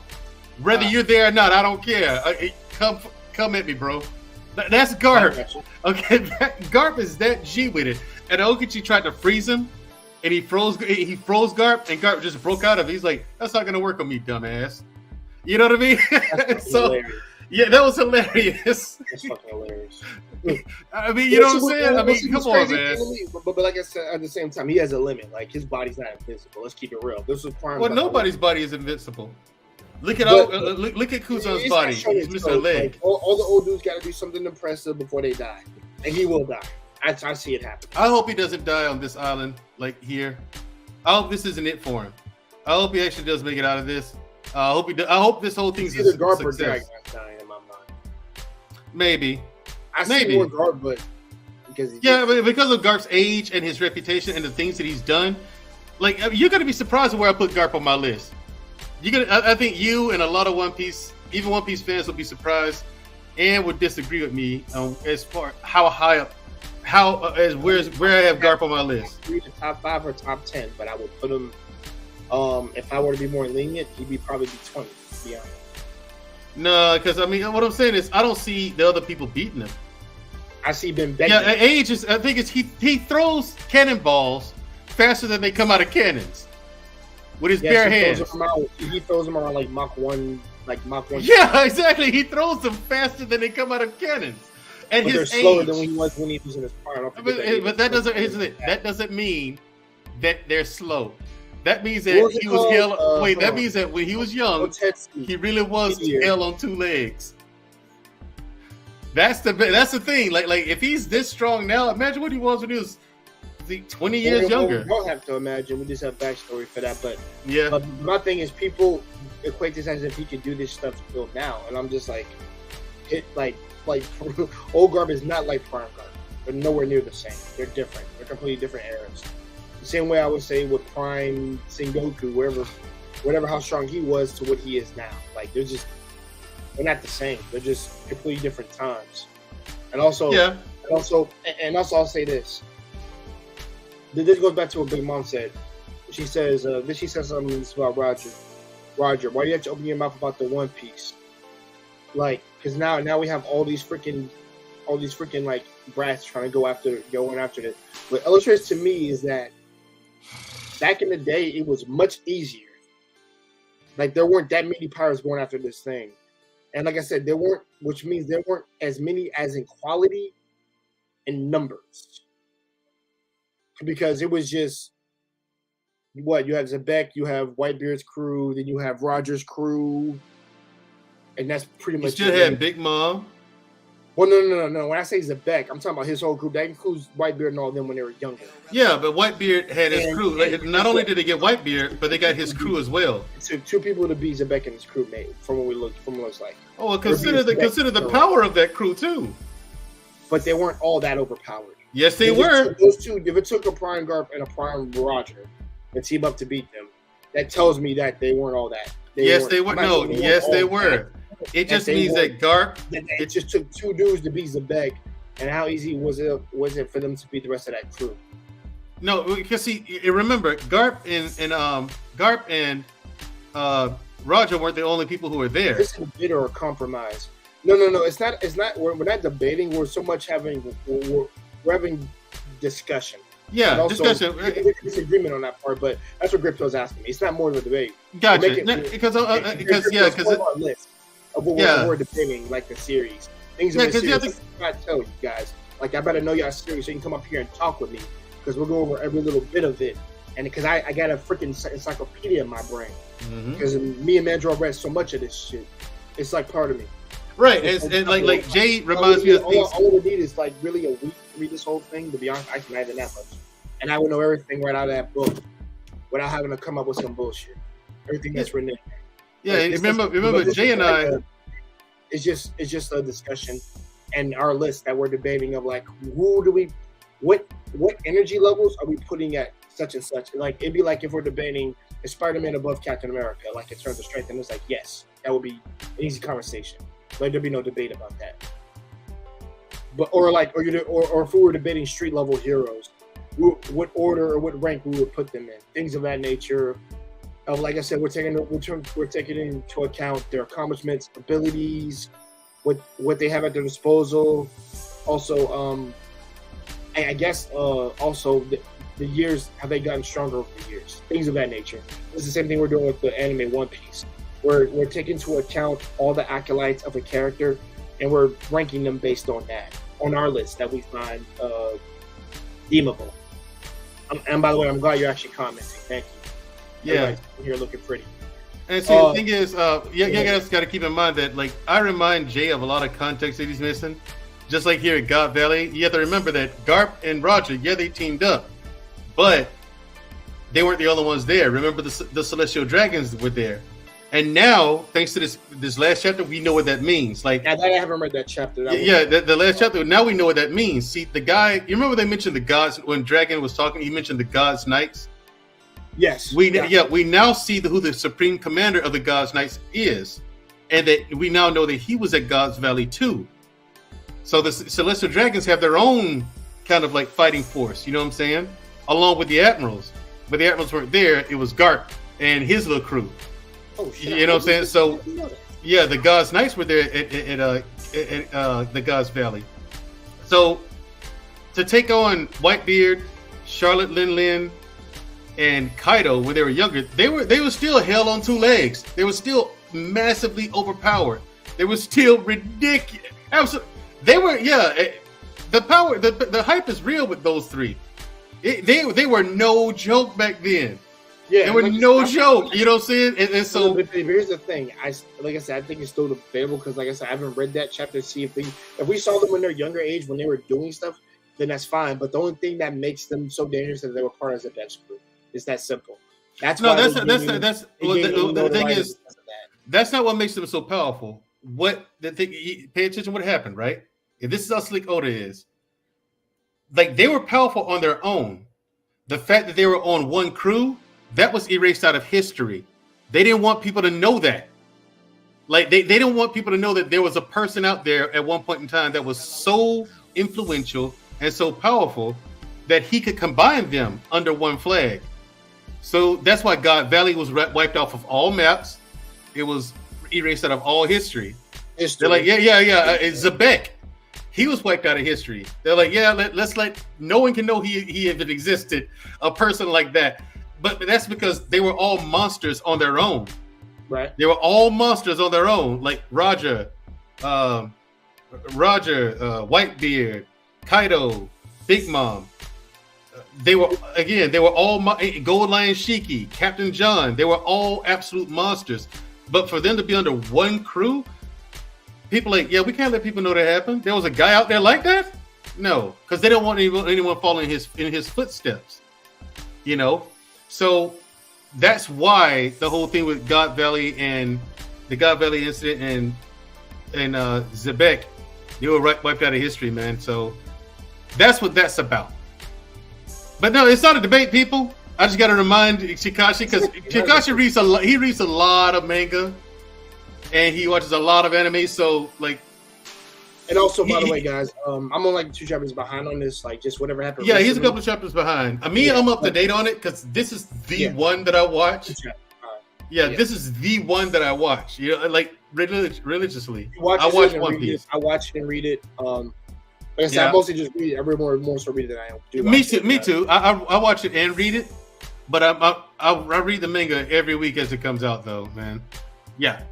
whether you're there or not. I don't care. Come at me, bro. That's Garp. Okay, Garp is that G with it. And Aokiji tried to freeze him, and he froze Garp, and Garp just broke out of it. He's like, "That's not gonna work on me, dumbass." You know what I mean? So, hilarious. Yeah, that was hilarious. That's fucking hilarious. I mean, you know what I'm saying? I mean, come on, man. But like I said, at the same time, he has a limit. Like his body's not invincible. Let's keep it real. This was prime. Well, nobody's body is invincible. Look at Kuzan's body. He's missing a leg. Like, all the old dudes got to do something impressive before they die, and he will die. I see it happen. I hope he doesn't die on this island, like here. I hope this isn't it for him. I hope he actually does make it out of this. I hope this whole thing's a Garp or Dragon dying in my mind. Maybe. I see more Garp, but because of Garp's age and his reputation and the things that he's done, like you're gonna be surprised where I put Garp on my list. I think you and a lot of One Piece, even One Piece fans, will be surprised and would disagree with me as far how high up, where I have Garp on my list. The top 5 or top 10, but I would put him. If I were to be more lenient, he'd probably be 20. To be honest. No, because I mean, what I'm saying is, I don't see the other people beating him. I see Ben begging. Yeah, age is. I think it's he throws cannonballs faster than they come out of cannons. With his bare hands. He throws them around like Mach 1. Yeah, exactly. He throws them faster than they come out of cannons. at But they're his slower age. than when he was in his prime. But that doesn't, isn't it? That doesn't mean that they're slow. That means What that was it he was called? hell. Wait, hold that on. means that when he was young, Tetsu. he really was Meteor. hell on two legs. That's the thing. Like if he's this strong now, imagine what he was when he was 20 years younger. We don't have to imagine. We just have backstory for that. But Yeah. But my thing is, people equate this as if he could do this stuff still now, and I'm just like, old Garb is not like Prime Garb. They're nowhere near the same. They're different. They're completely different eras. The same way I would say with Prime Sengoku, whatever how strong he was to what he is now. Like they're not the same. They're just completely different times. And also, I'll say this. This goes back to what Big Mom said. She says something about Roger. Roger, why do you have to open your mouth about the One Piece? Like, because now we have all these freaking like brats trying to going after this. What illustrates to me is that back in the day, it was much easier. Like there weren't that many pirates going after this thing, and like I said, which means there weren't as many as in quality and numbers. Because it was just what you have Zebek, you have Whitebeard's crew, then you have Roger's crew, and that's pretty much. You still had Big Mom. Well, no. When I say Zebek, I'm talking about his whole group. That includes Whitebeard and all of them when they were younger. Yeah, but Whitebeard had his crew. Like, not only did they get Whitebeard, but they got his crew as well. It took two people to be Zebek and his crew, mate. From what it looks like. Oh, well, consider the power of that crew too. But they weren't all that overpowered. Yes, they were. Those two. If it took a Prime Garp and a Prime Roger to team up to beat them, that tells me that they weren't all that. Yes, they were. No, yes, they were. It just means that Garp. It just took two dudes to beat Zebek, and how easy was it for them to beat the rest of that crew? No, because see, remember, Garp and Roger weren't the only people who were there. This is a bit or a compromise. No. It's not. We're not debating. We're so much we're having discussion. Yeah, also, discussion. There's disagreement on that part, but that's what Gripto's asking me. It's not more of a debate. Gotcha. Because our list of what we're debating, like the series. Things in the series. I tell you guys, like I better know y'all series so you can come up here and talk with me because we'll go over every little bit of it. And because I got a freaking encyclopedia in my brain because me and Mandro read so much of this shit, it's like part of me. Right, and like Jay reminds me of things. All we need is like really a week to read this whole thing. To be honest, I can even that much, and I would know everything right out of that book without having to come up with some bullshit. Everything that's written in there. Yeah, remember Jay and I. It's just a discussion, and our list that we're debating of like what energy levels are we putting at such and such. Like it'd be like if we're debating is Spider-Man above Captain America, like in terms of strength, and it's like yes, that would be an easy conversation. Like there'd be no debate about that. But or if we were debating street level heroes, what order or what rank we would put them in, things of that nature. Like I said, we're taking into account their accomplishments, abilities, what they have at their disposal. Also, I guess also the years, have they gotten stronger over the years, things of that nature. It's the same thing we're doing with the anime One Piece. We're taking into account all the acolytes of a character, and we're ranking them based on that, on our list that we find deemable. And by the way, I'm glad you're actually commenting. Thank you. Yeah, you're looking pretty. And see, the thing is, you guys got to keep in mind that, like, I remind Jay of a lot of context that he's missing. Just like here at God Valley, you have to remember that Garp and Roger, they teamed up, but they weren't the only ones there. Remember, the Celestial Dragons were there. And now, thanks to this last chapter, we know what that means. Like, I haven't read that chapter. The last chapter. Now we know what that means. See, the guy. You remember they mentioned the gods when Dragon was talking. He mentioned the gods' knights. Yes. We now see who the supreme commander of the gods' knights is, and that we now know that he was at God's Valley too. So the Celestial Dragons have their own kind of like fighting force. You know what I'm saying? Along with the admirals, but the admirals weren't there. It was Garp and his little crew. Oh, shit. You know what I'm saying? So, yeah, the Gods Knights were there at the Gods Valley. So, to take on Whitebeard, Charlotte Lin, and Kaido when they were younger, they were still hell on two legs. They were still massively overpowered. They were still ridiculous. They were, the power, the hype is real with those three. They were no joke back then. Yeah, they were no joke. You know what I'm saying? And so here's the thing. Like I said, I think it's still debatable because, like I said, I haven't read that chapter to see if we saw them when they're younger age when they were doing stuff, then that's fine. But the only thing that makes them so dangerous is that they were part of the Death group. It's that simple. That's the thing is that's not what makes them so powerful. What the thing? Pay attention to what happened, right? If this is how slick Oda is, like they were powerful on their own. The fact that they were on one crew, that was erased out of history. They didn't want people to know that. Like they didn't want people to know that there was a person out there at one point in time that was so influential and so powerful that he could combine them under one flag. So that's why God Valley was wiped off of all maps. It was erased out of all history. They're like, Zebek. He was wiped out of history. They're like, let's let no one can know he even existed, a person like that. But that's because they were all monsters on their own. Right. They were all monsters on their own, like Roger, Whitebeard, Kaido, Big Mom. They were all Gold Lion Shiki, Captain John. They were all absolute monsters. But for them to be under one crew, people like, we can't let people know that happened. There was a guy out there like that? No, because they don't want anyone following in his footsteps. You know? So that's why the whole thing with God Valley and the God Valley incident and Zebek, they were wiped out of history, man. So that's what that's about. But no, it's not a debate, people. I just got to remind Chikashi because Chikashi reads a lot of manga, and he watches a lot of anime. So like, and also by the way, guys, I'm on like 2 chapters behind on this. Like, just whatever happened. Yeah, he's a couple of chapters behind. I'm up to date on it because this is the one that I watch. This is the one that I watch. You know, like religiously. I watch One Piece. I watch it and read it. Like I said, I mostly just read it. Every more so read it than I do. Me too. I watch it and read it, but I read the manga every week as it comes out, though, man. Yeah.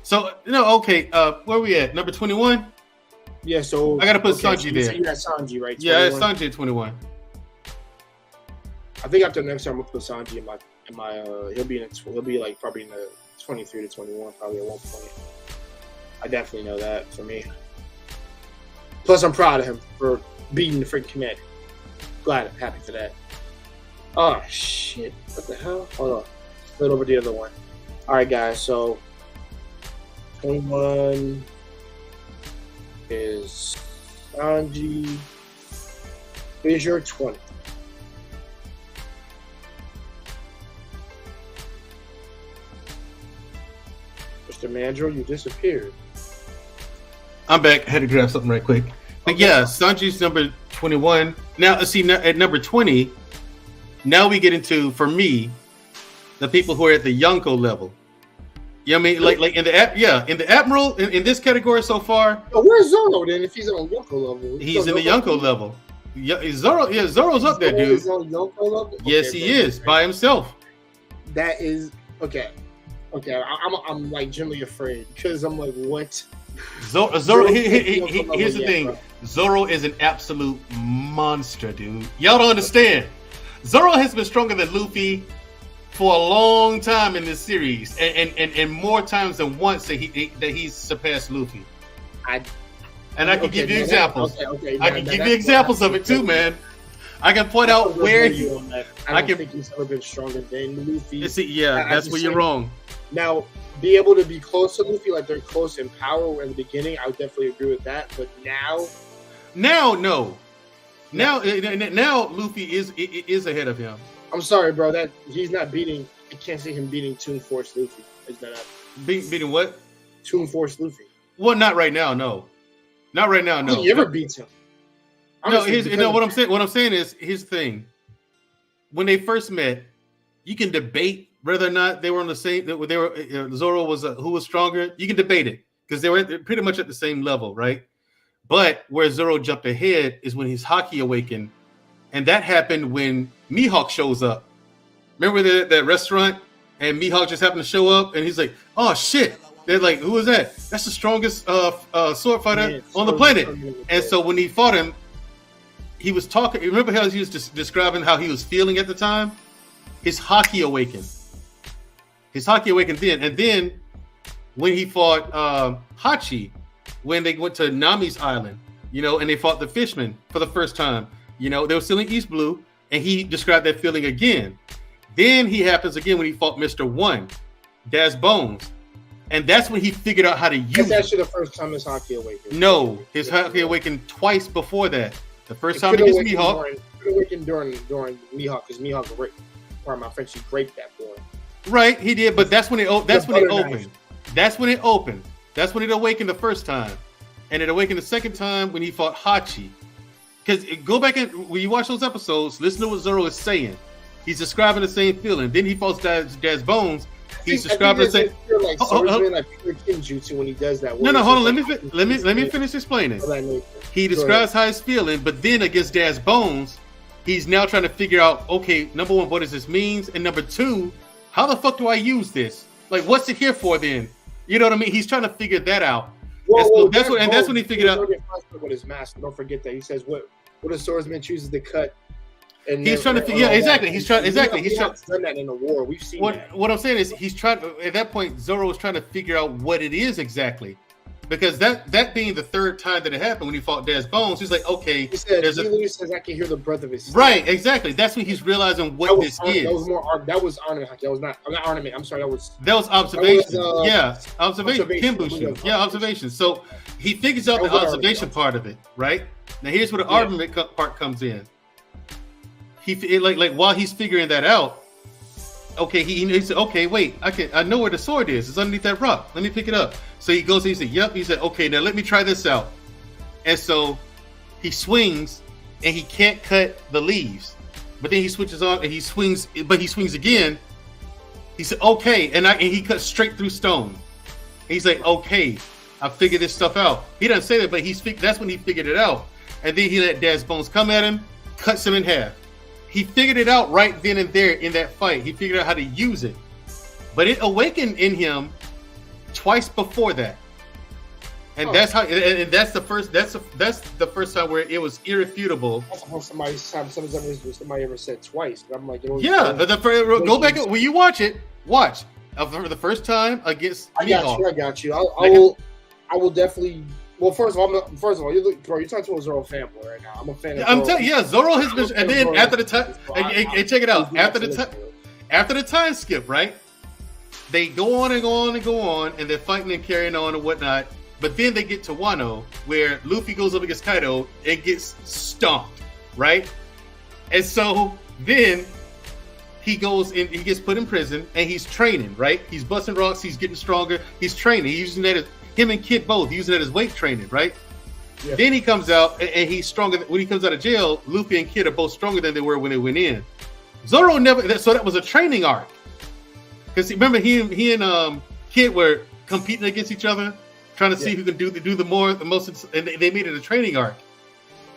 So okay. Where are we at? Number 21. Yeah. So I gotta put Sanji there. So you got Sanji, right? 21? Yeah, it's Sanji at 21. I think after next time we'll put Sanji in my he'll be like probably in the 23 to 21 probably at one point. I definitely know that for me. Plus, I'm proud of him for beating the freaking commander. Happy for that. Oh, shit. What the hell? Hold on. Split over the other one. All right, guys. So, 21 is Sanji. Here's your 20. Mr. Mandrill, you disappeared. I'm back. I had to grab something right quick. But yeah, Sanji's number 21. Now, see, at number 20, now we get into, for me, the people who are at the Yonko level. You know what I mean? Like in the Admiral, in this category so far. Oh, where's Zoro then if he's on Yonko level? He's in the Yonko level. Zoro's up there, dude. On Yonko level? Yes, he is, by himself. That is, okay. I'm like genuinely afraid because I'm like, what? Zoro here's the thing. Bro. Zoro is an absolute monster, dude. Y'all don't understand. Zoro has been stronger than Luffy for a long time in this series, and more times than once that he's surpassed Luffy. I can give you examples. I can give you examples of it too, man. I can point out where I don't think he's ever been stronger than Luffy. See, that's where you're wrong. Now, be able to be close to Luffy, like they're close in power in the beginning, I would definitely agree with that. But now, no. Now Luffy is ahead of him. I'm sorry, bro. That he's not beating. I can't see him beating Toon Force Luffy. Is that beating what? Toon Force Luffy. Well, not right now. No, not right now. No. He ever beats him. Honestly, what I'm saying is, here's the thing. When they first met, you can debate whether or not they were on the same. Zoro was who was stronger. You can debate it because they were pretty much at the same level, right? But where Zoro jumped ahead is when his haki awakened, and that happened when Mihawk shows up. Remember that restaurant, and Mihawk just happened to show up, and he's like, "Oh shit, They're like, who is that? That's the strongest sword fighter on the planet. And so when he fought him, he was talking. Remember how he was describing how he was feeling at the time? His haki awakened. His haki awakened then. And then when he fought Hachi, when they went to Nami's island, and they fought the fishmen for the first time, they were still in East Blue, and he described that feeling again. Then he happens again when he fought Mr. One, Daz Bones. And that's when he figured out how to use it. That's actually the first time his haki awakened. No, his haki awakened twice before that. The first time against Mihawk. It awakened during Mihawk, because Mihawk raped. Pardon my French, he raped that boy. Right, he did, but that's when it opened. That's when it opened. That's when it awakened the first time. And it awakened the second time when he fought Hachi. Because go back and when you watch those episodes, listen to what Zoro is saying. He's describing the same feeling. Then he fights Daz Bones. He's describing the same. Like Kinjutsu when he does that. No, hold on. Let me finish explaining. He describes how he's feeling, but then against Daz Bones, he's now trying to figure out, okay, number one, what does this mean? And number two, how the fuck do I use this? Like, what's it here for then? You know what I mean? He's trying to figure that out. That's when he figured out. With his master, don't forget that he says what a swordsman chooses to cut. And he's trying to figure. Yeah, exactly. He's trying. Exactly. He's trying. Done that in the war. We've seen that. What I'm saying is, he's trying. At that point, Zoro was trying to figure out what it is exactly, because that being the third time that it happened when he fought Daz Bones, he's like, okay. He says I can hear the breath of his skin. Right. Exactly. That's when he's realizing what this is. That was more. That was ornament. That was not ornament. I'm sorry. That was observation. Observation. Kimbushu. Yeah, observation. So he figures out the observation part of it. Right. Now here's where the argument part comes in. He like while he's figuring that out, okay, he said, okay, wait, I know where the sword is. It's underneath that rock. Let me pick it up. So he goes, he said, yep. He said, okay, now let me try this out. And so he swings, and he can't cut the leaves. But then he switches on, and he swings again. He said, okay, and he cuts straight through stone. And he's like, okay, I figured this stuff out. He doesn't say that, but that's when he figured it out. And then he let Daz Bones come at him, cuts him in half. He figured it out right then and there in that fight. He figured out how to use it, but it awakened in him twice before that, and that's how. And that's the first. That's the first time where it was irrefutable. That's how somebody ever said twice. But I'm like, yeah. Go back when you watch it. Watch for the first time against. I got you. I will definitely. Well, first of all, you're talking to a Zoro fanboy right now. I'm a fan of Zoro. I'm telling you, Zoro has been, and then after the time, and check it out, after the time skip, right? They go on and go on and go on, and they're fighting and carrying on and whatnot. But then they get to Wano, where Luffy goes up against Kaido and gets stomped, right? And so then he goes in, he gets put in prison, and he's training, right? He's busting rocks, he's getting stronger, he's training, he's using that as. Him and Kid both using it as weight training, right? Yeah. Then he comes out and he's stronger. When he comes out of jail, Luffy and Kid are both stronger than they were when they went in. Zoro never. So that was a training arc. Because remember, he and Kid were competing against each other, trying to see who can do the most. And they made it a training arc.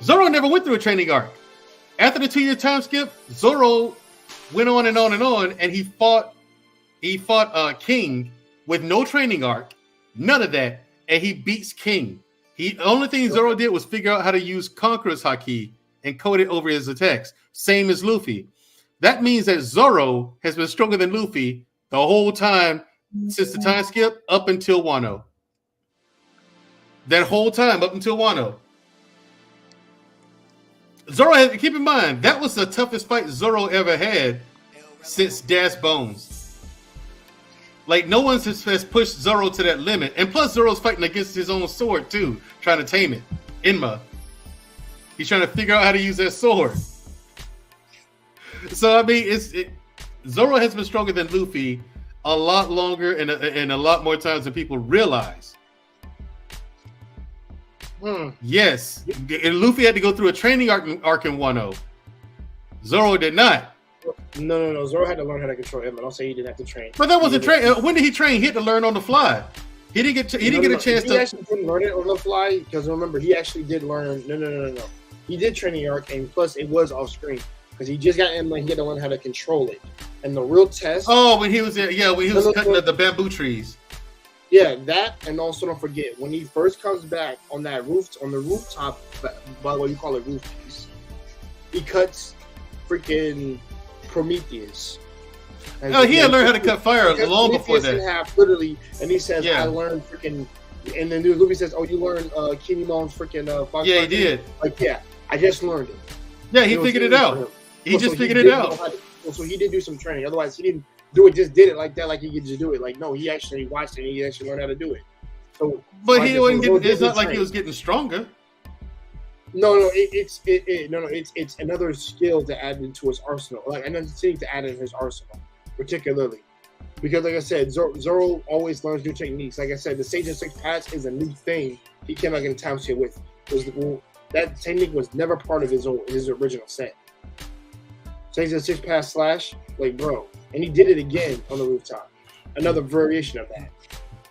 Zoro never went through a training arc. After the 2-year time skip, Zoro went on and on and on, and he fought King with no training arc. None of that, and he beats King. The only thing Zoro did was figure out how to use Conqueror's Haki and code it over his attacks, same as Luffy. That means that Zoro has been stronger than Luffy the whole time since the time skip up until Wano. That whole time up until Wano. Zoro, keep in mind, that was the toughest fight Zoro ever had since Daz Bones. Like, no one has pushed Zoro to that limit. And plus, Zoro's fighting against his own sword, too, trying to tame it. Enma. He's trying to figure out how to use that sword. So, I mean, Zoro has been stronger than Luffy a lot longer and a lot more times than people realize. Yes. And Luffy had to go through a training arc in Wano. Zoro did not. No. Zoro had to learn how to control him. I don't say he didn't have to train. But that wasn't train. When did he train? He had to learn on the fly. He didn't get. He didn't get a chance to. He actually didn't learn it on the fly because remember, he actually did learn. No. He did training arc, and plus it was off screen because he just got in. Like, he had to learn how to control it. And the real test. Oh, when he was there, when he was cutting the bamboo trees. Yeah, that, and also don't forget when he first comes back on that roof, on the rooftop. By the way, you call it roof piece. He cuts freaking Prometheus. Oh, he had learned how to cut fire long before that. Half, literally, and he says, Yeah. "I learned freaking." And then Luffy says, "Oh, you learned Kenny Mone's freaking Fox Yeah, he Rock did. thing?" Like, yeah, I just learned it. Yeah, he figured it out. He just figured it out. So he did do some training. Otherwise, he didn't do it. Just did it like that, like he could just do it. Like, no, he actually watched it. And he actually learned how to do it. So, But he wasn't getting. It's not like he was getting stronger. No, it's another skill to add into his arsenal, like another thing to add in his arsenal, particularly because, like I said, Zoro always learns new techniques. Like I said, the Sage of Six Paths is a new thing he came back in time skip with. That technique was never part of his original set. Sage of Six Paths slash, like, bro, and he did it again on the rooftop, another variation of that.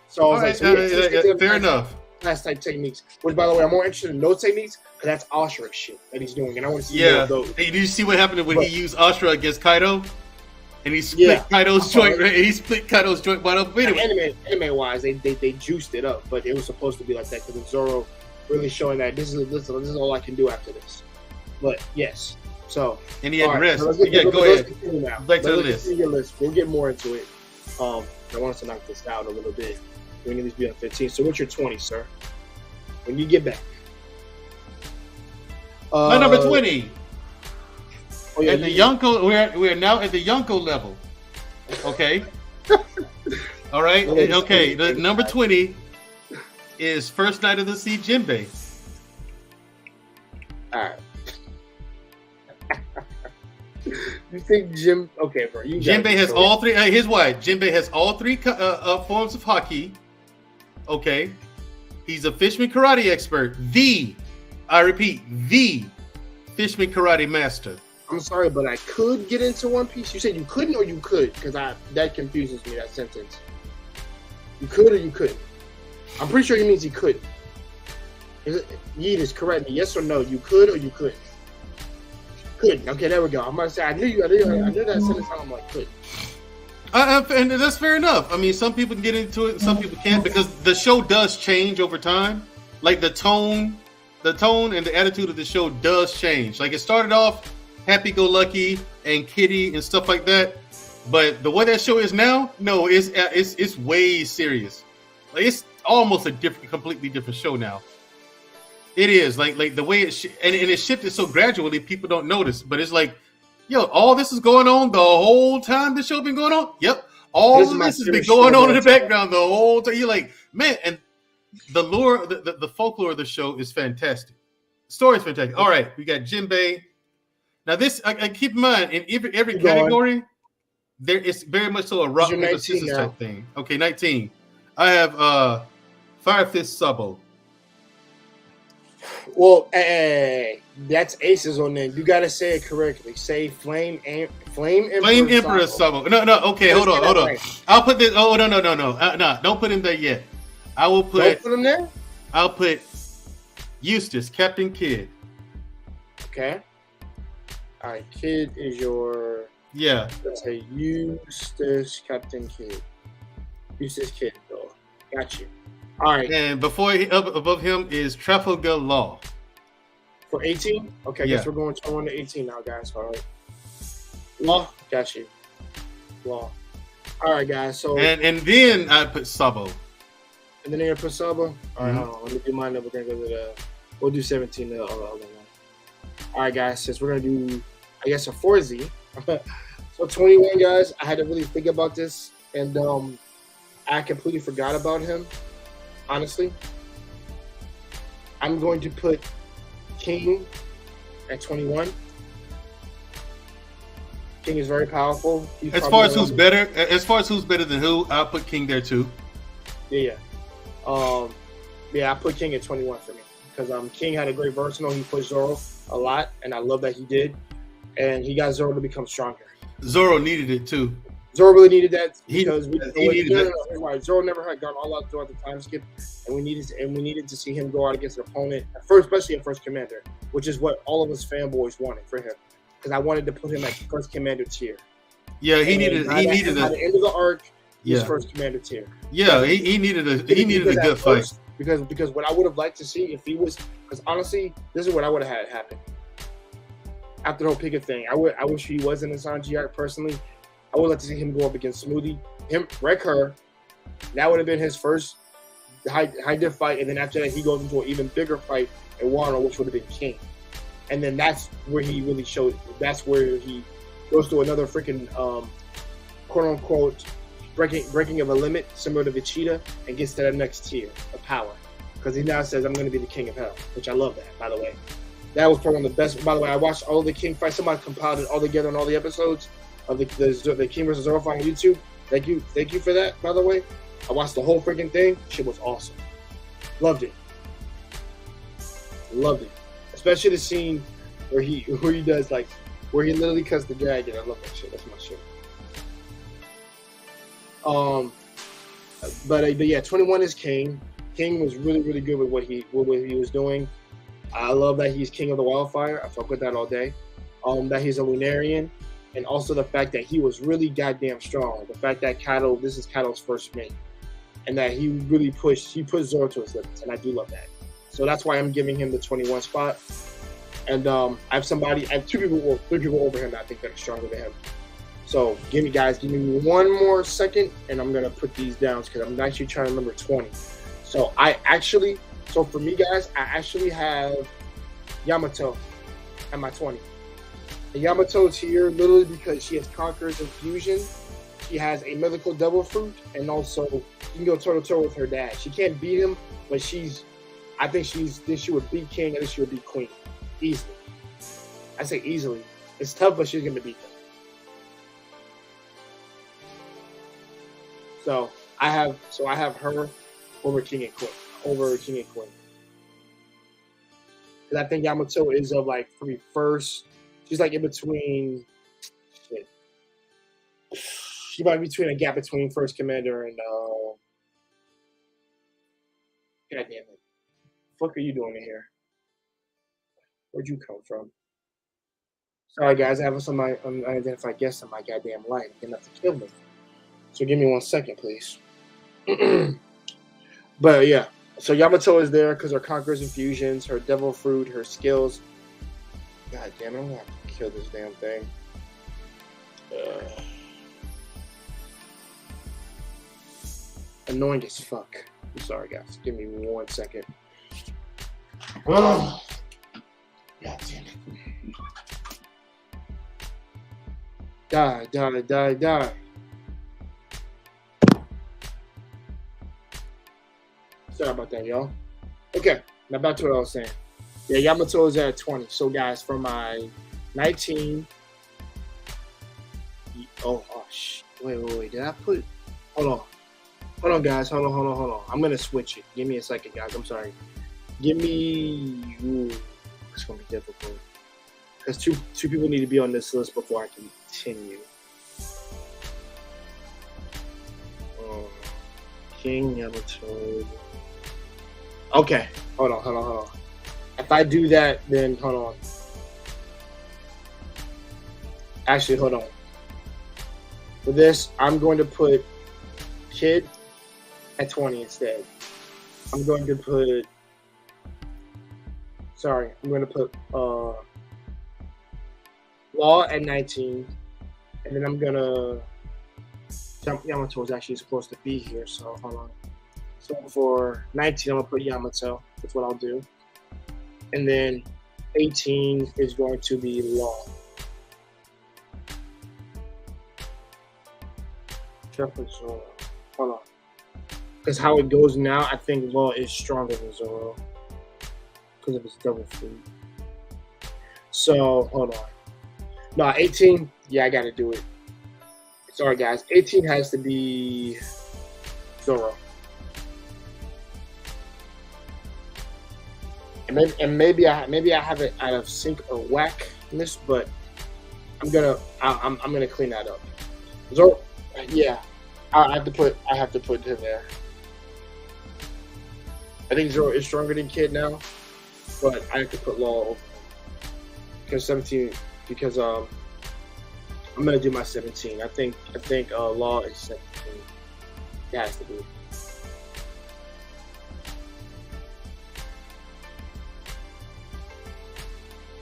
So I was fair enough. Class type techniques, which, by the way, I'm more interested in those techniques because that's Ashura shit that he's doing, and I want to see more of those. Hey, did you see what happened when he used Ashura against Kaido? And he split Kaido's joint. Right? He split Kaido's joint wide up. Anyway. Anime wise, they juiced it up, but it was supposed to be like that because Zoro really showing that this is all I can do after this. But yes, so and he had to rest. Go ahead. Back to the list. We'll get more into it. I want us to knock this out a little bit. We need to be on 15. So what's your 20, sir? When you get back. My number 20. Oh, yeah, at the Yonko, we're now at the Yonko level. Okay. All right. Okay. The number 20 is First Night of the Sea Jinbei. All right. You think Jim? Okay, bro. Jinbei has all three. Here's why. Jinbei has all three forms of haki. Okay. He's a Fishman karate expert. I repeat, the Fishman karate master. I'm sorry, but I could get into One Piece. You said you couldn't or you could? Because that confuses me, that sentence. You could or you couldn't? I'm pretty sure he means he could. Yeet is correct. Yes or no? You could or you couldn't? Could. Okay, there we go. I'm going to say, I knew that sentence. I'm like, could. And that's fair enough. I mean, some people can get into it, some people can't, because the show does change over time. Like the tone and the attitude of the show does change. Like it started off happy-go-lucky and kiddie and stuff like that, but the way that show is now, no, it's way serious. Like it's almost a completely different show now. It is like the way and it shifted so gradually, people don't notice. But it's like, yo, all this is going on the whole time the show been going on. Yep, all of this has been going on in the background the whole time. You're like, man, and the lore, the folklore of the show is fantastic. The story is fantastic. All right, we got Jinbei. Now this, I keep in mind, in every category, there is very much so a rock paper scissors type thing. Okay, 19. I have Fire Fist Sabo. Well, that's aces on there. You gotta say it correctly. Say Flame Emperor Sabo. No. Okay, hold on. I'll put this. Oh no. No, don't put him there yet. I will put. Don't put him there. I'll put Eustace, Captain Kidd. Okay. All right, Kidd is your. Yeah. Let's say Eustace, Captain Kidd. Eustace Kidd, though. Got you. All right. And above him is Trafalgar Law. For 18? Okay, I guess we're going 21 to 18 now, guys. All right. Law. Got you. Law. All right, guys. So. And then I put Sabo. And then you put Sabo? All right, hold on. Let me do mine. Then we're going to go to the. We'll do 17 the other one. All right, guys. Since we're going to do, I guess, a 4Z. So 21, guys. I had to really think about this. And I completely forgot about him. Honestly, I'm going to put King at 21. King is very powerful. As far as who's better than who, I'll put King there too. Yeah. I put King at 21 for me because King had a great versatile. He pushed Zoro a lot, and I love that he did. And he got Zoro to become stronger. Zoro needed it too. Zoro really needed that because Zoro never had gone all out throughout the time skip, and we needed to see him go out against an opponent, especially in First Commander, which is what all of us fanboys wanted for him. Because I wanted to put him at First Commander tier. Yeah, he needed at the end of the arc. his first commander tier. Yeah, he needed a good fight. Because what I would have liked to see if he was, because honestly, this is what I would have had happen after the whole Pika thing. I wish he wasn't in Sanji arc personally. I would like to see him go up against Smoothie, him wreck her. That would have been his first high diff fight, and then after that he goes into an even bigger fight at Wano, which would have been King. And then that's where he really showed. That's where he goes to another freaking quote unquote breaking of a limit, similar to Vegeta, and gets to that next tier of power. Because he now says, I'm going to be the king of hell, which I love that, by the way. That was probably one of the best. By the way, I watched all the King fights. Somebody compiled it all together on all the episodes of the King vs. Zoro fight on YouTube. Thank you for that, by the way. I watched the whole freaking thing. Shit was awesome. Loved it. Especially the scene where he does where he literally cuts the dragon. I love that shit. That's my shit. But yeah, 21 is King. King was really, really good with what he was doing. I love that he's king of the wildfire. I fuck with that all day. That he's a Lunarian, and also the fact that he was really goddamn strong. The fact that this is Kaido's first mate, and that he really pushed Zoro to his limits, and I do love that. So that's why I'm giving him the 21 spot. And I have three people over him that I think that are stronger than him. So give me one more second, and I'm gonna put these down because I'm actually trying to remember 20. So for me guys, I actually have Yamato at my 20. And Yamato's here literally because she has Conqueror's Infusion. She has a mythical devil fruit, and also you can go toe to toe with her dad. She can't beat him, but she would beat King, and then she would beat Queen easily. I say easily. It's tough, but she's gonna beat them. So I have her over King and Queen. Because I think Yamato is of for me first. She's in between. Shit. She might be between a gap between first commander and God damn it. What the fuck are you doing in here? Where'd you come from? Sorry guys, I have some unidentified guests on my goddamn light. They're enough to kill me. So give me 1 second, please. But yeah, so Yamato is there because her Conqueror's Infusions, her Devil Fruit, her skills. God damn it, I'm gonna have to kill this damn thing. Annoying as fuck. I'm sorry, guys. Give me 1 second. Oh. God damn it. Die. Sorry about that, y'all. Okay, now back to what I was saying. Yeah, Yamato is at 20. So, guys, for my 19... Wait. Did I put... Hold on, guys. Hold on. I'm going to switch it. Give me a second, guys. I'm sorry. Give me... Ooh, it's going to be difficult. Because two people need to be on this list before I can continue. King, Yamato... Okay, hold on. If I do that, then hold on. Actually, hold on. For this, I'm going to put Kid at 20 instead. I'm going to put Law at 19, and then I'm gonna Yamato is actually supposed to be here, so hold on. So for 19, I'm gonna put Yamato. That's what I'll do. And then 18 is going to be Law. Zoro. Hold on. Because how it goes now, I think Law is stronger than Zoro because of his double food. So hold on. No, 18. Yeah, I gotta do it. Sorry, guys. 18 has to be Zoro. And maybe I have it out of sync or whackness, but I'm gonna clean that up. Zoro, yeah, I have to put him there. I think Zoro is stronger than Kid now, but I have to put Law over because 17. Because I'm gonna do my 17. I think Law is 17. It has to be.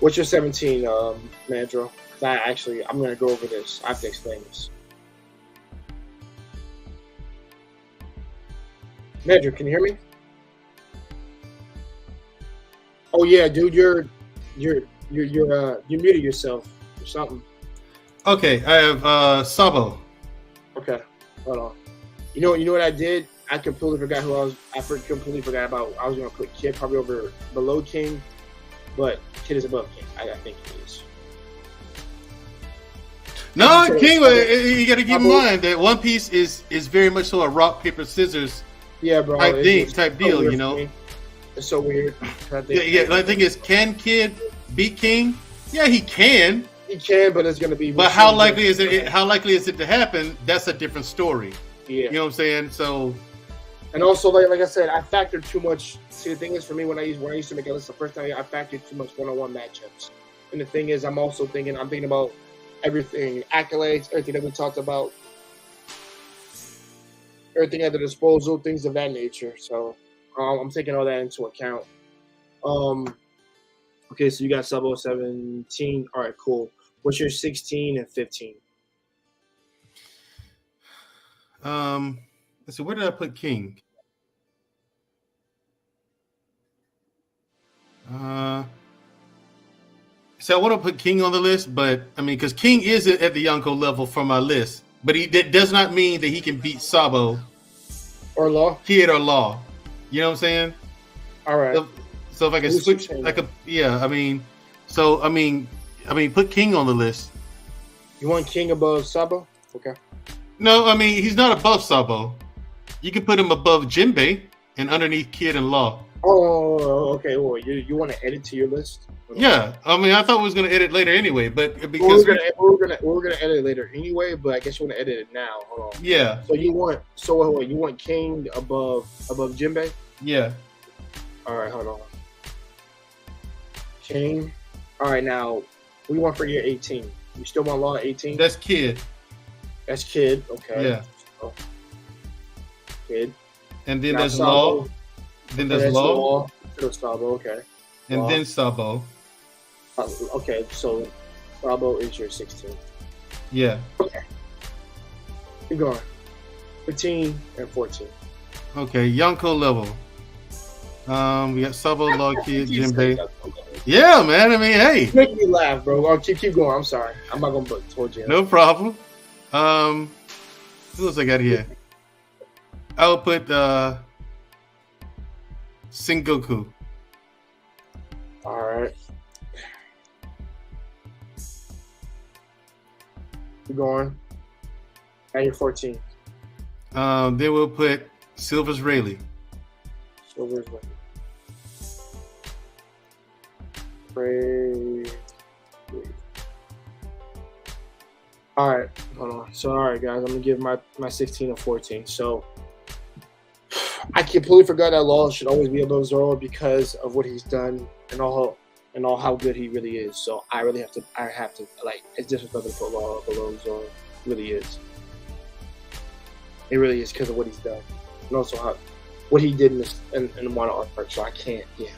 What's your 17, Mandro? I'm gonna go over this. I have to explain this. Mandro, can you hear me? Oh yeah, dude, you muted yourself or something. Okay, I have Sabo. Okay, hold on. You know what I did? I completely forgot completely forgot about. I was gonna put Kid probably over below King, but Kid is above King. I think he is. No, King. You got to keep in mind that One Piece is very much so a rock paper scissors. Yeah, bro. Type deal. You know. It's so weird. Yeah. The thing is, can Kid beat King? Yeah, he can. He can, but it's gonna be. But how likely is it? How likely is it to happen? That's a different story. Yeah. You know what I'm saying? So. And also, like I said, I factored too much. See, the thing is, for me, when I used to make a list the first time, I factored too much one-on-one matchups. And the thing is, I'm thinking about everything, accolades, everything that we talked about, everything at the disposal, things of that nature. So I'm taking all that into account. Okay, so you got Sabo 17. All right, cool. What's your 16 and 15? So where did I put King? So I want to put King on the list, but I mean, because King is at the Yonko level for my list, but that does not mean that he can beat Sabo or Law, Kid or Law. You know what I'm saying? All right. So if I can switch, put King on the list. You want King above Sabo? Okay. No, I mean he's not above Sabo. You can put him above Jinbei and underneath Kid and Law. Oh, okay. Well, you want to edit to your list? Yeah, I mean, I thought we was gonna edit later anyway, but because we're gonna edit later anyway. But I guess you want to edit it now. Hold on. Yeah. So you want King above Jinbei? Yeah. All right, hold on. King. All right, now we want for year 18. You still want Law 18? That's Kid. That's Kid. Okay. Yeah. So, Kid. And then there's Law. Then there's Law. Sabo. Okay. And Law. Then Sabo. Okay, so Sabo is your 16. Yeah. Okay. Keep going. 15 and 14. Okay, Yonko level. We got Sabo, Law, Kid, Jinbei. Yeah, man. I mean, hey. Make me laugh, bro. I'll keep going. I'm sorry. I'm not gonna put towards you. No problem. Who else I got here? I'll put Sengoku. All right. Keep going. Now you're 14. Then we'll put Silver's Rayleigh. Silver's Rayleigh. All right, hold on. So, all right, guys, I'm gonna give my 16 and 14. So, I completely forgot that Law should always be above Zoro because of what he's done and all how good he really is. So, I have to like, it's disrespectful to put Law below Zoro. It really is. It really is because of what he's done, and also what he did in Wano arc. So I can't. Yeah,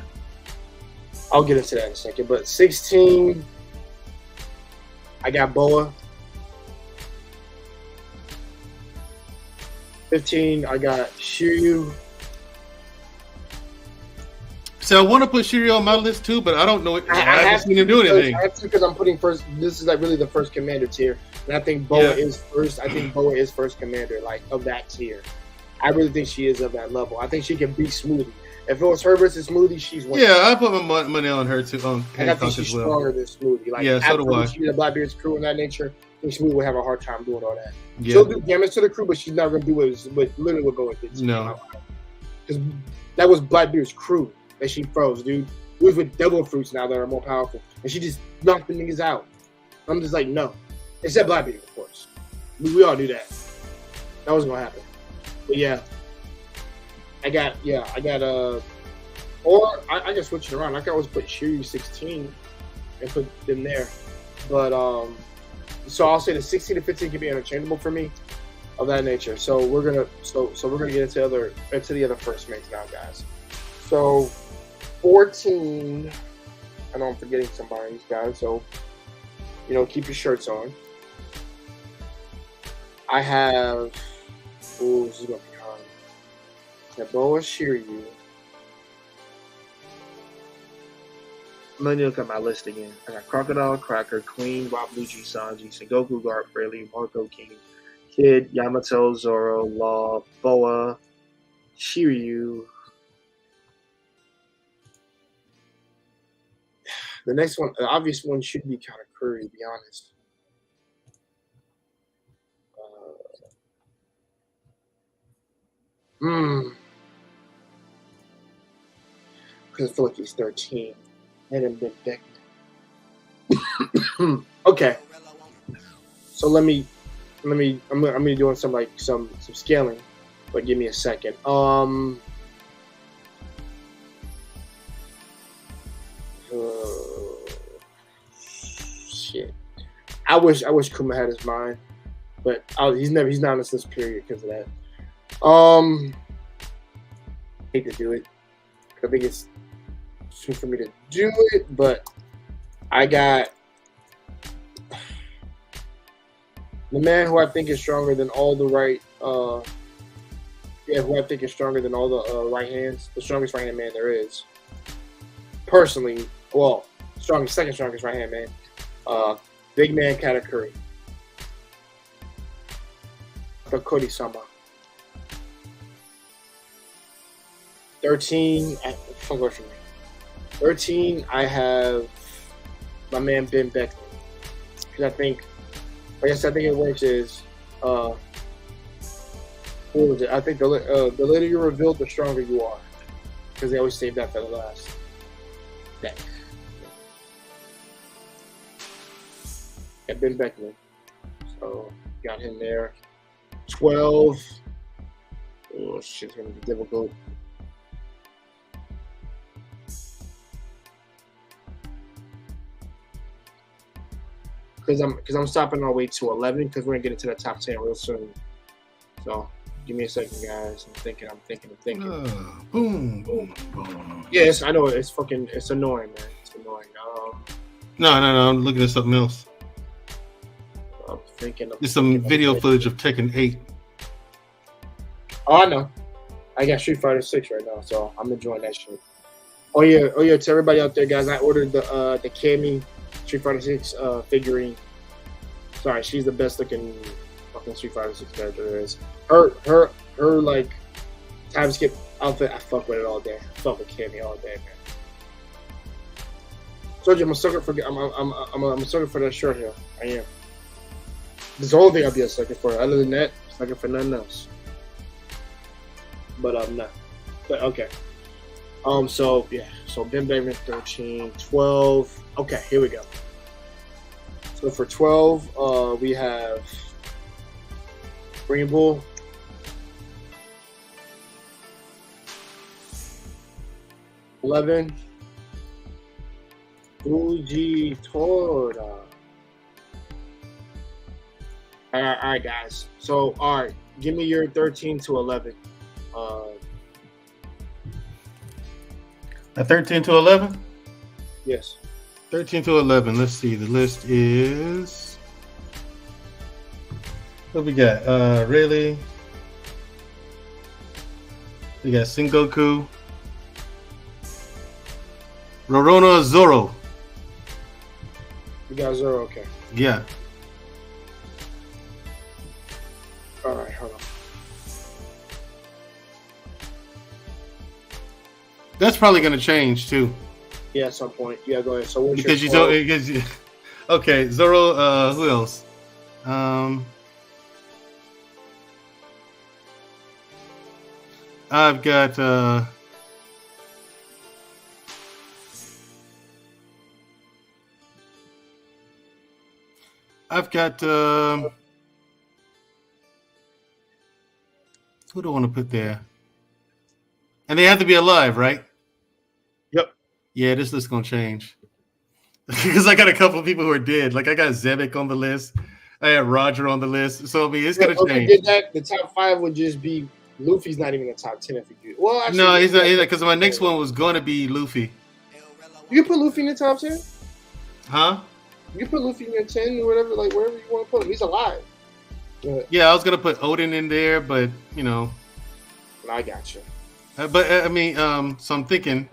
I'll get into that in a second. But 16, I got Boa. 15, I got Shiryu. So I want to put Shiryu on my list too, but I don't know. I haven't seen him do anything. I have to because I'm putting first. This is like really the first commander tier, and I think Boa is first. I think Boa is first commander, like of that tier. I really think she is of that level. I think she can beat Smoothie. If it was her versus Smoothie, she's winning. Yeah, I put my money on her too. And I think she's stronger than Smoothie. Like, yeah, so do I. She did a Blackbeard's crew in that nature. I think Smoothie would have a hard time doing all that. Yeah. She'll do damage to the crew, but she's not going to do what literally will go with it. No. Because that was Blackbeard's crew that she froze, dude. We was with devil fruits now that are more powerful. And she just knocked the niggas out. I'm just like, no. Except Blackbeard, of course. We all knew that. That wasn't going to happen. But yeah. I can switch it around. I can always put Shiryu 16 and put them there. But so I'll say the 16 to 15 can be interchangeable for me. of that nature. So we're gonna get into the other first mates now, guys. So 14. I know I'm forgetting somebody, guys. So keep your shirts on. I have. Ooh, this is gonna be hard. Naboa Shiryu. I'm gonna look at my list again. I got Crocodile, Cracker, Queen, Waluigi, Sanji, Sengoku, Garp, Rayleigh, Marco, King, Kid, Yamato, Zoro, Law, Boa, Shiryu. The next one, the obvious one, should be kind of Curry, to be honest. Because I feel like he's 13. And then Big Beckman. Okay. So I'm gonna be doing some scaling, but give me a second. Shit. I wish Kuma had his mind, but he's not in this period because of that. Hate to do it. I think it's soon for me to do it, but I got the man who I think is stronger than all the right. Who I think is stronger than all the right hands. The strongest right hand man there is. Personally, second strongest right hand man. Big man Katakuri. For Cody-sama. 13. Fuck away from me. 13. I have my man Ben Beckman. Because I think it works is. What was it? I think the later you reveal, the stronger you are. Because they always save that for the last. Thanks. Yeah, Ben Beckman. So, got him there. 12. Oh, shit's going to be difficult. Because I'm stopping our way to 11 because we're going to get into the top 10 real soon. So, give me a second, guys. I'm thinking. Boom. Yes, I know. It's annoying, man. It's annoying. No. I'm looking at something else. I'm thinking. There's some video footage of Tekken 8. Oh, I know. I got Street Fighter 6 right now, so I'm enjoying that shit. Oh yeah. To everybody out there, guys, I ordered the Cammy Street Fighter 6 figurine. Sorry, she's the best looking fucking Street Fighter 6 character there is. Her like time skip outfit, I fuck with it all day. I fuck with Cammy all day, man. Told you I'm a sucker for that short hair. I am. This whole thing I'll be a sucker for. Other than that, sucker for nothing else. But I'm not. But okay. So Ben Beckman 13, 12. Okay, here we go. So for 12, we have Green Bull. 11, Fujitora. All right, guys. So, all right, give me your 13 to 11. 13 to 11? Yes. 13 to 11. Let's see. The list is. What we got? Rayleigh. We got Sengoku. Rorona Zoro. We got Zoro, okay. Yeah. All right, hold on. That's probably going to change too. Yeah, at some point. Yeah, go ahead. So what's because your okay, Zoro. Who else? I've got. Who do I want to put there? And they have to be alive, right? Yep. Yeah, this list gonna change because I got a couple of people who are dead. Like I got Zebek on the list. I had Roger on the list, so I mean, it's gonna If we change. did that, the top 5 would just be Luffy's not even in the top 10 if we do. Well, actually, No, he's not because my next one was going to be Luffy. You can put Luffy in the top 10. Huh? You can put Luffy in your 10 or whatever, like wherever you want to put him. He's alive. Yeah, I was gonna put Odin in there, but you know. I got you. But I mean, so I'm thinking.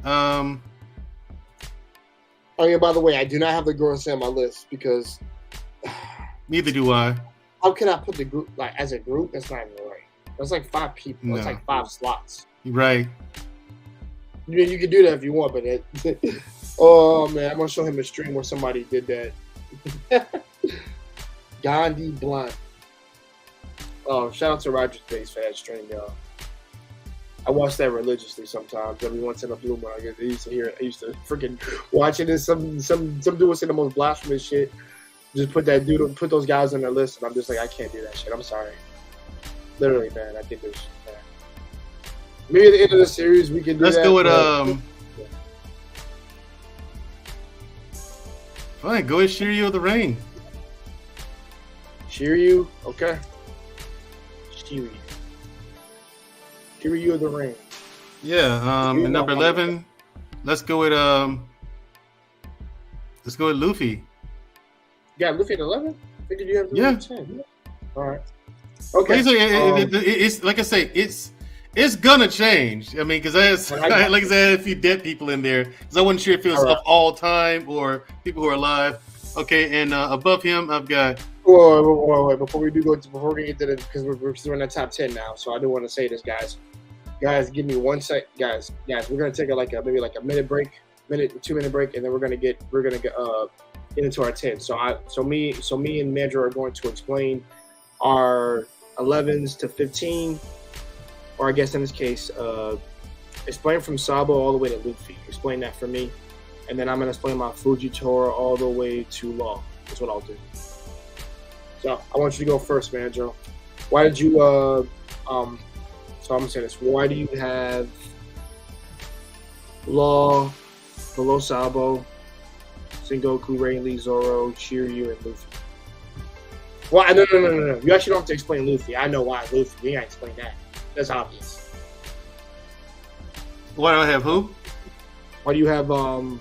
Oh yeah, by the way, I do not have the Gorosei on my list because Neither do I. how can I put the group like as a group? That's not even right. That's like 5 people. That's No. like 5 slots. Right. You can do that if you want, but oh man, I'm gonna show him a stream where somebody did that. Gandhi Blunt. Oh, shout out to Roger's Base for that stream, y'all. I watch that religiously sometimes. Every once in a blue moon, I used to hear it. I used to freaking watch it, and some dude was saying the most blasphemous shit. Just put those guys on their list, and I'm just like, I can't do that shit. I'm sorry. Literally, man. I think there's maybe at the end of the series we can do Let's that. go with Fine, go with Shiryu of the Rain. Shiryu, okay. Shiryu of the Rain. Yeah, and number 11. Let's go with Luffy. Yeah, Luffy at 11? I figured you have Luffy Yeah. at 10. All right. Okay. It's like I say, it's gonna change. I mean, because like I said, I had a few dead people in there because I wasn't sure if it was All right. of all time or people who are alive. Okay, and above him, I've got. Wait. Before we get to the, because we're in the top 10 now, so I do want to say this, guys. Guys, give me 1 sec. Guys, we're gonna take maybe a minute break, 2-minute break, and then we're gonna get into our 10. So me and Mandra are going to explain our 11s to 15, or I guess in this case, explain from Sabo all the way to Luffy. Explain that for me, and then I'm gonna explain my Fujitora all the way to Law. That's what I'll do. So I want you to go first, Mandra. Why did you so I'm gonna say this. Why do you have Law below Sabo, Sengoku, Rayleigh, Zoro, Shiryu, and Luffy? Well, no. You actually don't have to explain Luffy. I know why Luffy. You ain't explain that. That's obvious. Why do I have who? Why do you have Law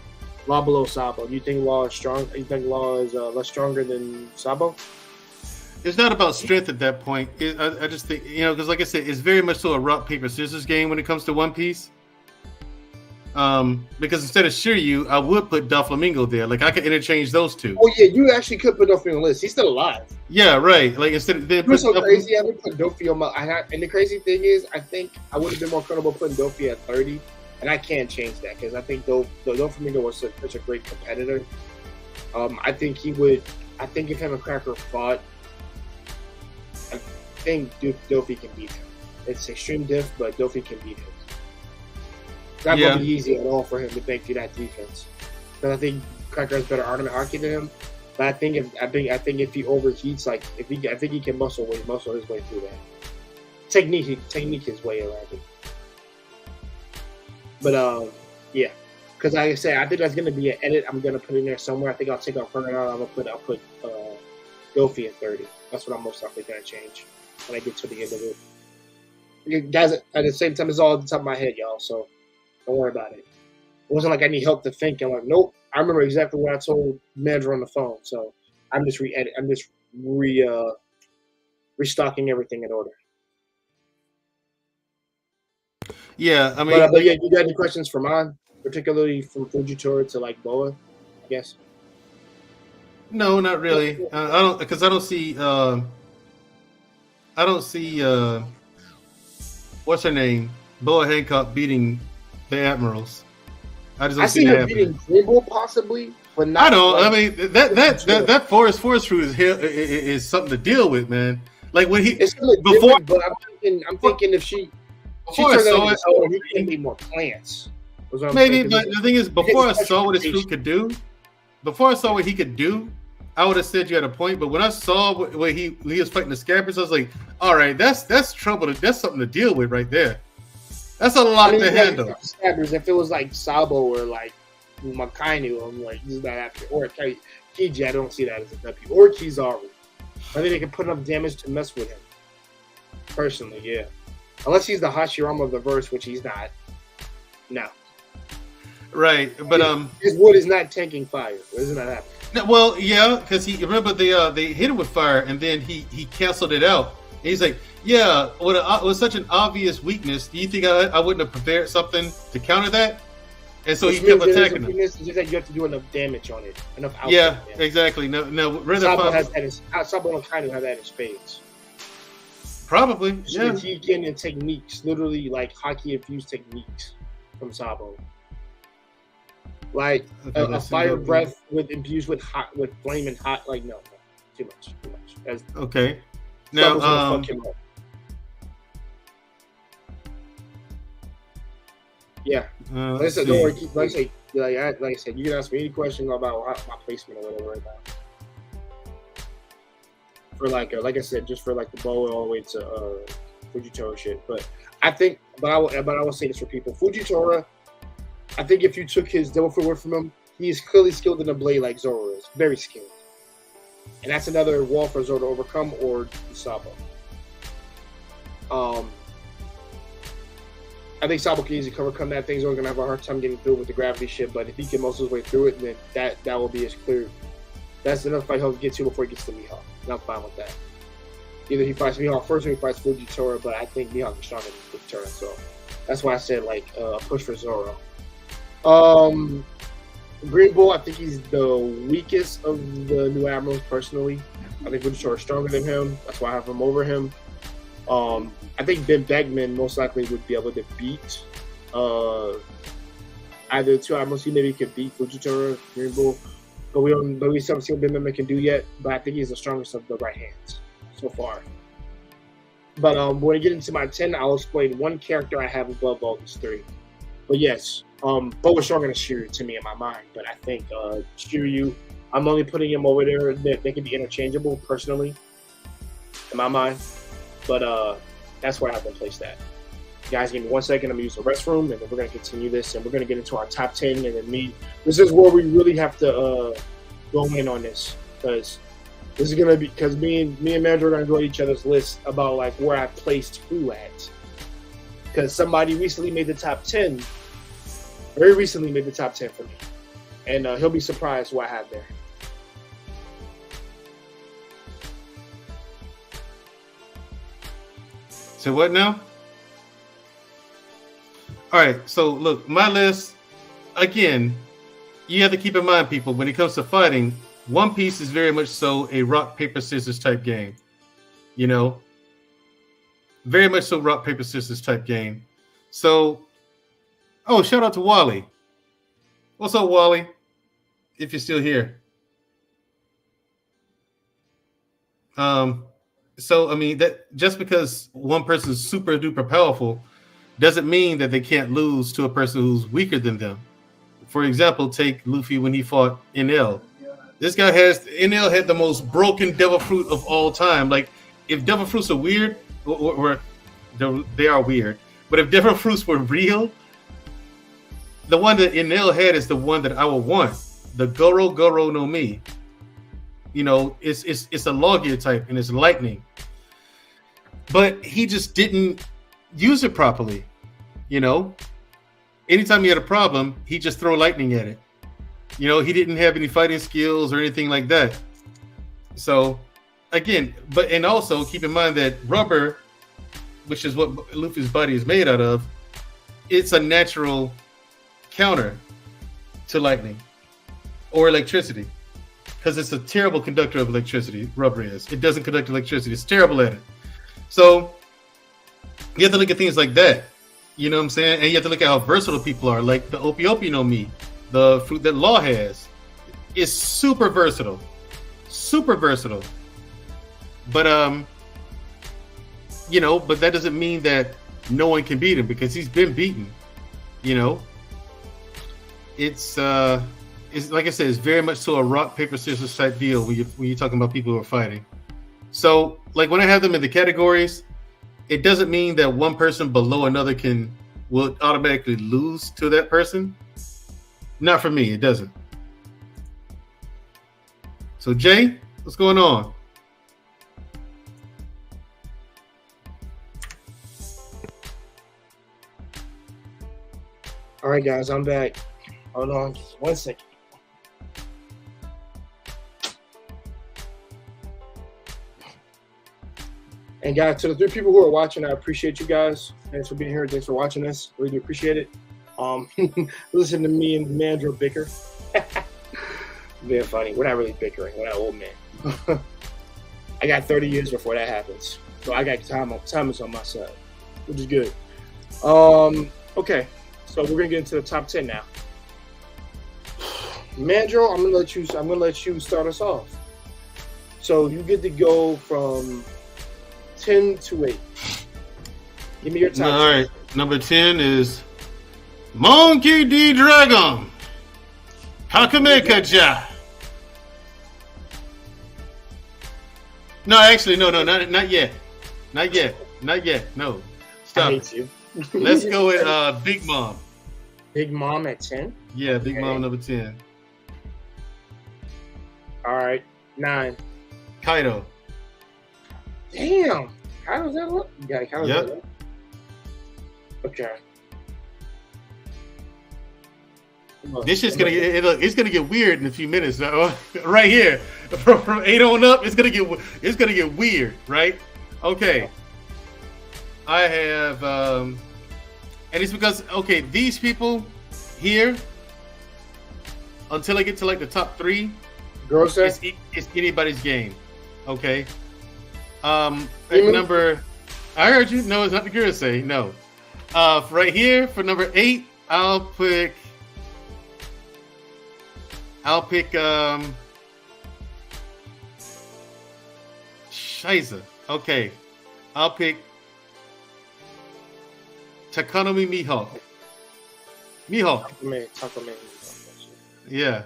below Sabo? Do you think Law is strong? You think Law is less stronger than Sabo? It's not about strength at that point. I just think, because like I said, it's very much so a rock, paper, scissors game when it comes to One Piece. Because instead of Shiryu, I would put Doflamingo there. Like I could interchange those two. Oh yeah, you actually could put Dofi on the list. He's still alive. Yeah, right. Like instead of It was so crazy. I would put Dofi on my. And the crazy thing is, I think I would have been more comfortable putting Dofi at 30, and I can't change that because I think Doflamingo was such a great competitor. I think he would. I think if him and Cracker fought, I think Dofi can beat him. It's extreme diff, but Dofi can beat him. It's not going to be easy at all for him to make through that defense. Because I think Cracker has better armament haki than him. But I think if he overheats, I think he can muscle his way through that. Technique his way around it. But yeah, because like I say, I think that's going to be an edit. I'm going to put in there somewhere. I think I'll take out Ferdinand. I'll put Dofi at 30. That's what I'm most likely going to change when I get to the end of it. You guys, at the same time, it's all at the top of my head, y'all. So. Don't worry about it. It wasn't like I need help to think. I'm like, nope. I remember exactly what I told Mandra on the phone. So I'm just restocking everything in order. Yeah, I mean, but yeah, you got any questions for mine, particularly from Fujitora to like Boa, I guess? No, not really. I don't see. What's her name? Boa Hancock beating the Admirals. I just don't see that happening. Beating Greenbull possibly, but not. I don't. I mean, that forest fruit is something to deal with, man. Like when he before, but I'm thinking if she turns out he can be more plants. Maybe, but the thing is, before I saw what his fruit could do, I would have said you had a point. But when I saw what he was fighting the Scabbers, I was like, all right, that's trouble. That's something to deal with right there. That's a lot to handle. Scabbers, if it was like Sabo or like Makainu, I'm like, this is not happening. Or Kiji, I don't see that as a W. Or Kizaru. I think they can put enough damage to mess with him. Personally, yeah. Unless he's the Hashirama of the verse, which he's not. No. Right, but his wood is not tanking fire. Isn't that happening? No, well, yeah, because he remember they hit him with fire and then he canceled it out. And he's like, yeah, with such an obvious weakness, do you think I wouldn't have prepared something to counter that? And so he kept attacking him. It's just that you have to do enough damage on it, enough. Yeah, damage. Exactly. No, Sabo has that. Sabo no Kainu have that in spades. Probably, yeah. He's getting techniques, literally like hockey infused techniques from Sabo. Like a fire breath infused with flame and hot. Like no, too much. That's, okay. Now, fuck him up. Yeah. Like I said, don't worry. Like I said, you can ask me any question about my placement or whatever right now. For like I said, just for like the bow all the way to Fujitora shit. But I think, but I will say this for people: Fujitora. I think if you took his double footwork from him, he is clearly skilled in a blade like Zoro is. Very skilled. And that's another wall for Zoro to overcome or Sabo. I think Sabo can easily overcome that thing. Zoro's going to have a hard time getting through with the gravity shit, but if he can muscle his way through it, then that will be as clear. That's enough fight he'll get to before he gets to Mihawk. And I'm fine with that. Either he fights Mihawk first or he fights Fujitora, but I think Mihawk is stronger than Fujitora, so that's why I said like a push for Zoro. Green Bull, I think he's the weakest of the new admirals personally. I think Fujitora is stronger than him. That's why I have him over him. I think Ben Beckman most likely would be able to beat either two admirals. He maybe could beat Fujitora, Green Bull, but we haven't seen what Ben Beckman can do yet. But I think he's the strongest of the right hands so far. But when I get into my 10, I'll explain one character I have above all these three. But yes, Bo is stronger than Shiryu to me in my mind. But I think Shiryu, I'm only putting him over there. They can be interchangeable personally in my mind. But that's where I have to place that. Guys, give me 1 second. I'm going to use the restroom, and then we're going to continue this, and we're going to get into our top 10. And then this is where we really have to go in on this, because this is going to be, because me and Mandra are going to go at each other's list about like where I placed who at. Because somebody recently made the top 10, very recently made the top 10 for me. And he'll be surprised what I have there. So what now? All right, so look, my list, again, you have to keep in mind, people, when it comes to fighting, One Piece is very much so a rock, paper, scissors type game. You know? Very much so rock, paper, scissors type game. So, shout out to Wally. What's up, Wally? If you're still here. So, I mean, that just because one person is super duper powerful doesn't mean that they can't lose to a person who's weaker than them. For example, take Luffy when he fought Enel. This guy Enel had the most broken devil fruit of all time. Like, if devil fruits are weird, or they are weird, but if devil fruits were real, the one that Enel had is the one that I would want. The Goro Goro no Mi. You know, it's a Logia type and it's lightning. But he just didn't use it properly. You know, anytime he had a problem, he just throw lightning at it. You know, he didn't have any fighting skills or anything like that. So, again, and also keep in mind that rubber, which is what Luffy's body is made out of, it's a natural counter to lightning or electricity. Because it's a terrible conductor of electricity, rubber is. It doesn't conduct electricity. It's terrible at it. So you have to look at things like that. You know what I'm saying? And you have to look at how versatile people are. Like the Opi no Mi, the fruit that Law has, is super versatile. Super versatile. But, you know, but that doesn't mean that no one can beat him because he's been beaten. You know? It's like I said, it's very much so a rock, paper, scissors type deal when you're talking about people who are fighting. So, like when I have them in the categories, it doesn't mean that one person below another will automatically lose to that person. Not for me. It doesn't. So Jay, what's going on? All right, guys, I'm back. Hold on, just 1 second. And guys, to the 3 people who are watching, I appreciate you guys. Thanks for being here. Thanks for watching us. Really do appreciate it. Listen to me and Mandro bicker. Being funny. We're not really bickering. We're not old men. I got 30 years before that happens, so I got time is on my side, which is good. Okay, so we're gonna get into the top 10 now. Mandro, I'm gonna let you start us off. So you get to go from 10 to 8. Give me your top. All right, number 10 is Monkey D. Dragon. Kakamekaja. No, actually, no, not yet. Not yet. No. Stop. I hate you. Let's go with Big Mom. Big Mom at 10? Yeah, Big Mom number 10. All right, 9. Kaido. Damn. How does that look? Yeah, how does that look? Okay. This is gonna get weird in a few minutes. Right here, from 8 on up, it's gonna get weird, right? Okay. I have, and it's because these people here, until I get to like the top 3, it's anybody's game. Okay. Number, I heard you. No, it's not the Gurusei. No. Right here for number 8, I'll pick Shiza. Okay. I'll pick Takanomi Mihawk. Takanomi. Yeah.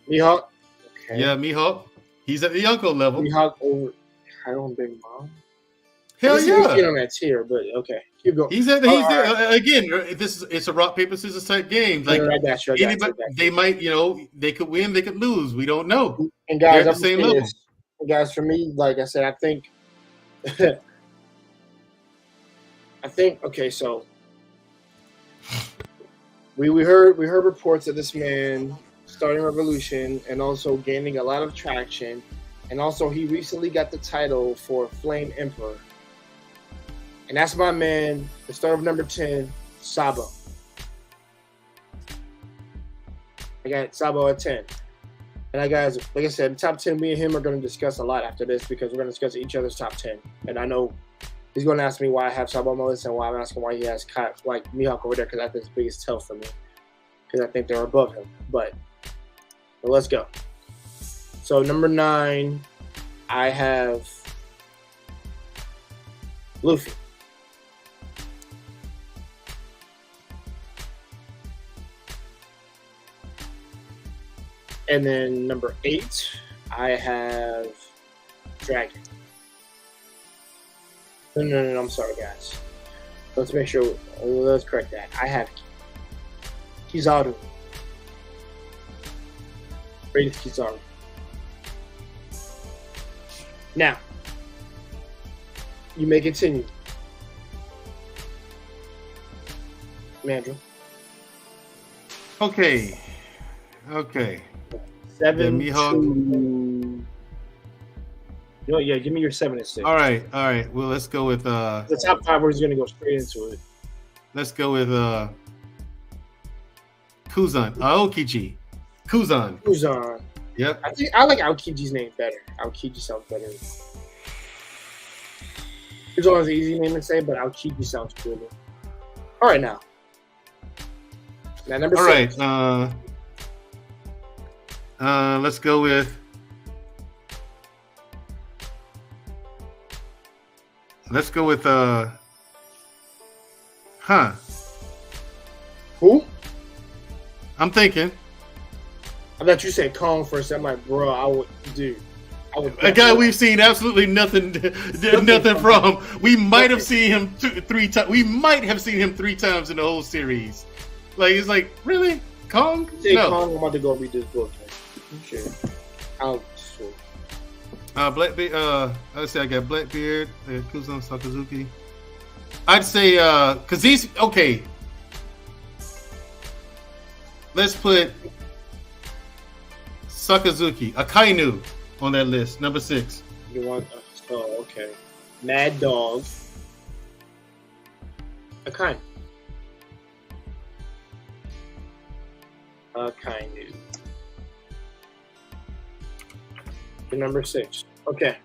Mihawk. Okay. Yeah, Mihawk. He's at the Yonko level. Mihawk over Kaido and Big Mom. Hell yeah. He's on that tier, but okay. Keep going. He's there. Again, it's a rock, paper, scissors type game. Like I got you. Anybody, they might, they could win, they could lose. We don't know. And guys, they're at the same level. Guys, for me, like I said, I think okay, so we heard reports of this man starting Revolution and also gaining a lot of traction, and also he recently got the title for Flame Emperor. And that's my man, the start of number 10, Sabo. I got Sabo at 10. And guys, like I said, top 10, me and him are going to discuss a lot after this because we're going to discuss each other's top 10. And I know he's going to ask me why I have Sabo on my list and why I'm asking why he has like Mihawk over there, because that's the biggest tell for me. Because I think they're above him. But let's go. So number 9, I have Luffy. And then number 8, I have Dragon. No, I'm sorry, guys. Let's make sure, let's correct that. I have Kizaru. Rated Kizaru. Now, you may continue. Mandro. Okay. 7 Mihawk. to... Yeah, give me your 7 and 6. All right. Well, let's go with the top 5. We're just gonna go straight into it. Let's go with Kuzan. Aokiji. Kuzan. Yep. I like Aokiji's name better. Aokiji sounds better. It's always an easy name to say, but Aokiji sounds cooler. All right, now number 6. All right. Let's go with. Who? I'm thinking. I thought you said Kong first. I'm like, bro, I would. A guy we've seen absolutely nothing from. We might have seen him 3 times. We might have seen him 3 times in the whole series. Like, it's like, really? Kong? Say No. Kong, I'm about to go read this book. Man. Shit. I'll swear. Blackbeard. I'd say I got Blackbeard, Kuzan Sakazuki. I'd say because these okay. Let's put Sakazuki, Akainu, on that list, number 6. You want? Okay. Mad Dog. Akainu. Akainu. Number 6. Okay.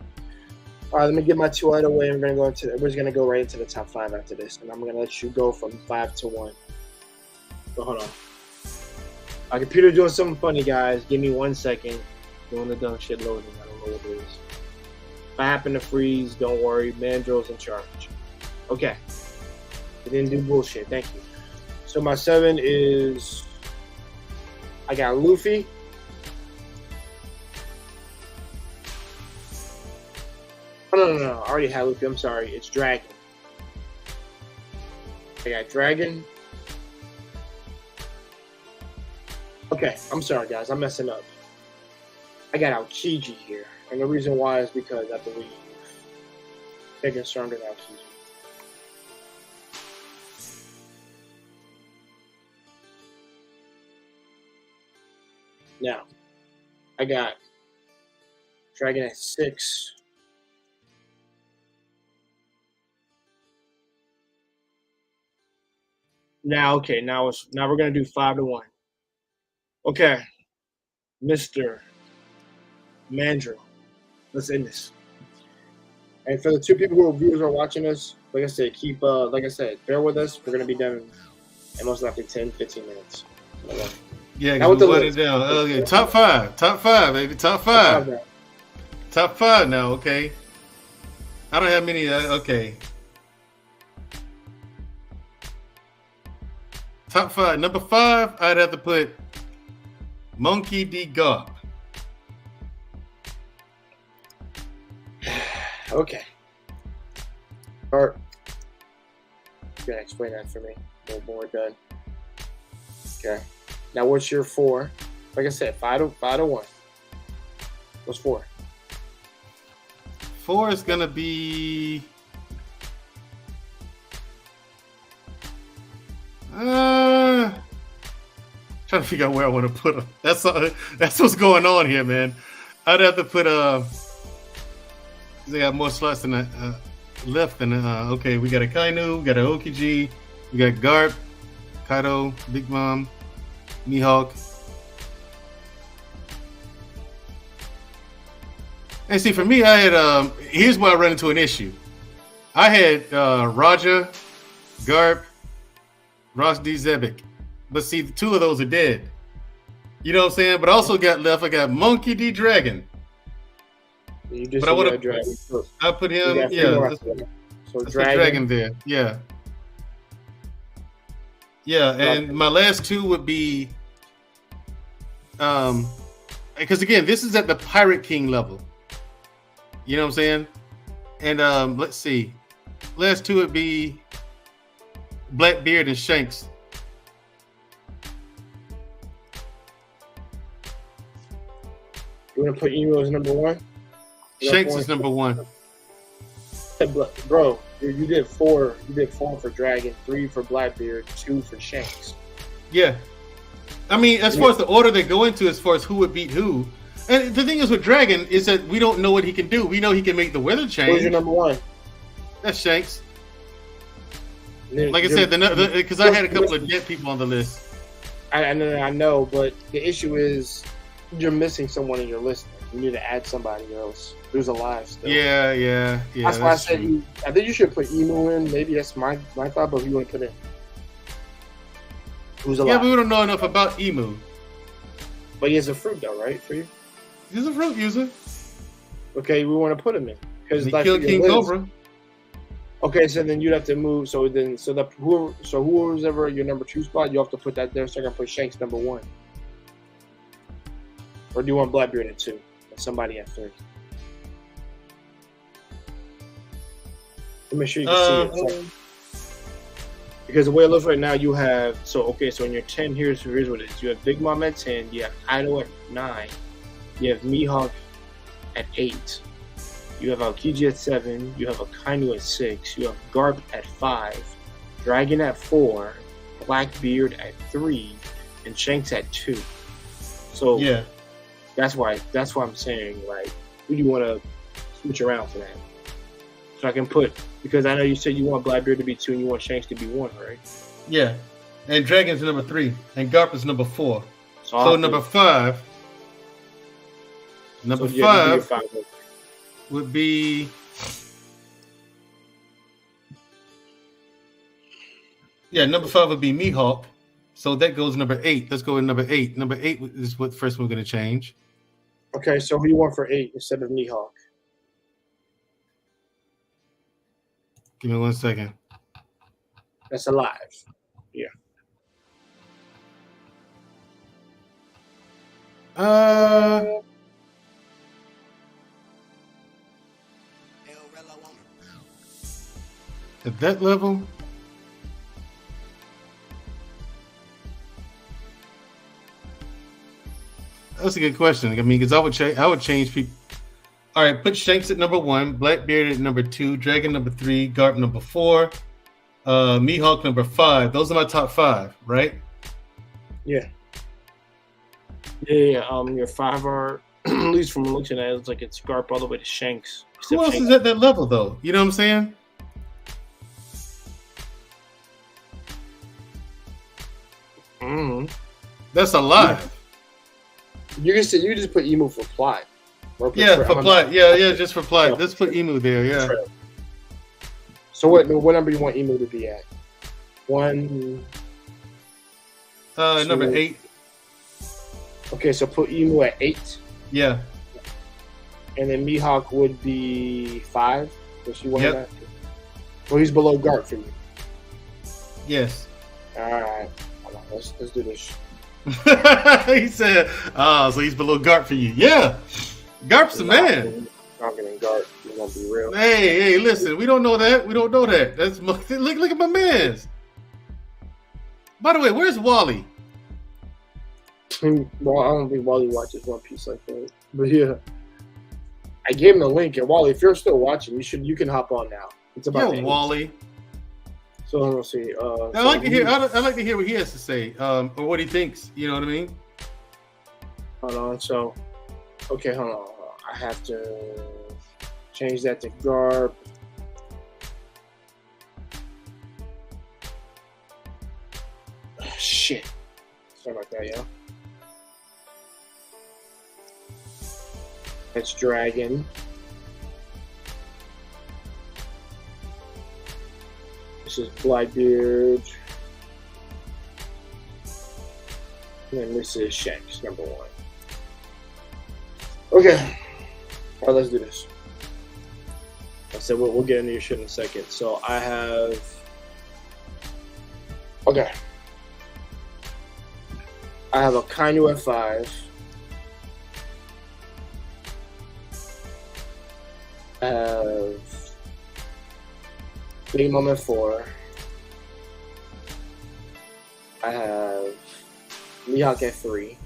All right, let me get my 2 out of the way. We're just gonna go right into the top 5 after this, and I'm gonna let you go from 5 to 1. So hold on. My computer's doing something funny, guys. Give me 1 second. Doing the dumb shit loading. I don't know what it is. If I happen to freeze, don't worry. Mandrill's in charge. Okay. It didn't do bullshit. Thank you. So my 7 is I got Luffy. No. I already had Luffy. I'm sorry. It's Dragon. I got Dragon. Okay, I'm sorry, guys. I'm messing up. I got Aokiji here. And the reason why is because I believe taking stronger than Aokiji. Now, I got Dragon at 6. Now we're gonna do 5 to 1. Okay, Mr. Mandrill, let's end this. And for the 2 people who are viewers are watching us, like I said, bear with us. We're gonna be done in most likely 10-15 minutes. Yeah, now with the list. It down. Okay, top 5, baby, top 5. Top 5 now, okay. I don't have many. Okay. Top 5. Number 5, I'd have to put Monkey D. Garp. Okay. Art. You gotta explain that for me. A little more done. Okay. Now what's your 4? Like I said, 5 to 1. What's 4? 4 is gonna be trying to figure out where I want to put them. That's what's going on here, man. I'd have to put they got more slots than left than okay. We got a Kainu, we got a Aokiji, we got Garp, Kaido, Big Mom, Mihawk. And see, for me, I had here's where I run into an issue. I had Raja, Garp, Ross D. Zebek. But see, 2 of those are dead. You know what I'm saying? But I also got left. I got Monkey D. Dragon. You just but I want to. Dragon. I put him. Yeah. So Dragon there. Yeah. Yeah, and my last 2 would be, because again, this is at the Pirate King level. You know what I'm saying? And let's see, last 2 would be Blackbeard and Shanks. You want to put Emo as number 1? Shanks is number 1. Bro, you did 4. You did 4 for Dragon, 3 for Blackbeard, 2 for Shanks. Yeah. I mean, as far as the order they go into, as far as who would beat who. And the thing is with Dragon is that we don't know what he can do. We know he can make the weather change. Who's your number 1? That's Shanks. Like I said, because I had a couple of dead people on the list. I know, but the issue is you're missing someone in your list. You need to add somebody else who's alive still. Yeah. That's why I said I think you should put Emo in. Maybe that's my thought, but who you want to put in? Who's alive? Yeah, but we don't know enough about Emu. But he has a fruit though, right? For you? He's a fruit user. Okay, we want to put him in because he killed King Cobra. Okay, so then you'd have to move. Whoever's ever your number 2 spot, you have to put that there. So I can put Shanks number 1. Or do you want Blackbeard at 2 and somebody at 3? Let me make sure you can see it. Because the way it looks right now, you have so in your 10 here's what it is. You have Big Mom at 10, you have Kaido at 9, you have Mihawk at 8, you have Aokiji at 7, you have Akainu at 6, you have Garp at 5, Dragon at 4, Blackbeard at 3, and Shanks at 2. So Yeah. that's why I'm saying, like, who do you want to switch around for that? So I can put, because I know you said you want Blackbeard to be 2 and you want Shanks to be 1, right? Yeah. And Dragon's number 3. And Garp is number 4. So So number 5. Number yeah, 5 would be. Yeah, number 5 would be Mihawk. So that goes number 8. Let's go with number 8. Number 8 is what first we're going to change. Okay, so who you want for 8 instead of Mihawk? Give me 1 second. That's alive. Yeah. At that level, that's a good question. I mean, because I would change people. All right, put Shanks at number 1, Blackbeard at number 2, Dragon number 3, Garp number 4, Mihawk number 5. Those are my top 5, right? Yeah. Yeah. Your 5 are, at least from looking at it, it's like it's Garp all the way to Shanks. Who else is at that level, though? You know what I'm saying? Mm-hmm. That's alive. You can say you just put Emu for plot. Yeah, for plot. Yeah, just for plot. Let's put Emu there. Yeah. So what number do you want Emu to be at? 1. Number 8. Okay, so put Emu at 8. Yeah. And then Mihawk would be 5. Which you want Yep. that? Well, he's below Garp for you. Yes. All right. Hold on, let's do this. He said, so he's below Garp for you. Yeah. Garp's the man. I'm getting Garp. He's gonna be real. Hey, listen, we don't know that. That's look at my man's. By the way, where's Wally? Well, I don't think Wally watches One Piece like that. But yeah. I gave him the link, and Wally, if you're still watching, you can hop on now. It's about Yo, Wally. So let's see. I like to hear. I like to hear what he has to say, or what he thinks. You know what I mean? Hold on. So, okay, hold on. I have to change that to Garp. Shit. Sorry about that, yeah. That's Dragon. This is Blackbeard. And this is Shanks, number 1. Okay. All right, let's do this. I said we'll get into your shit in a second. So I have... Okay. I have Akainu at 5. I have Big Mom at 4. I have Mihawk at 3.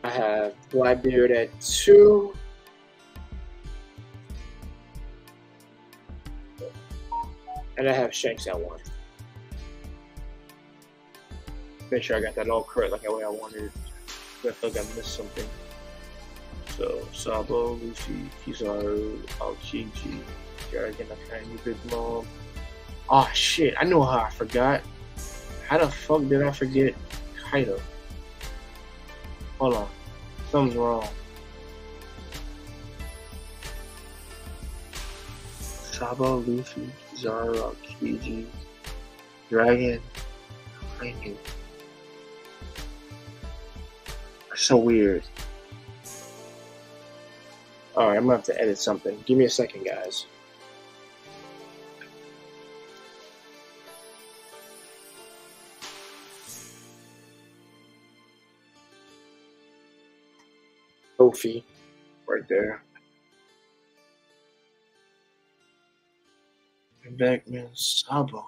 I have Blackbeard at 2. And I have Shanks at 1. Make sure I got that all correct like the way I wanted it. I feel like I missed something. So, Sabo, Luffy, Kizaru, Aokiji, Dragon, Akainu, Big Mom. Oh shit, I know how I forgot. How the fuck did I forget Kaido? Hold on. Something's wrong. Sabo, Luffy, Kizaru, Aokiji, Dragon, Akainu. That's so weird. Alright, I'm gonna have to edit something. Give me a second, guys. Sophie, right there. Beckman, Sabo.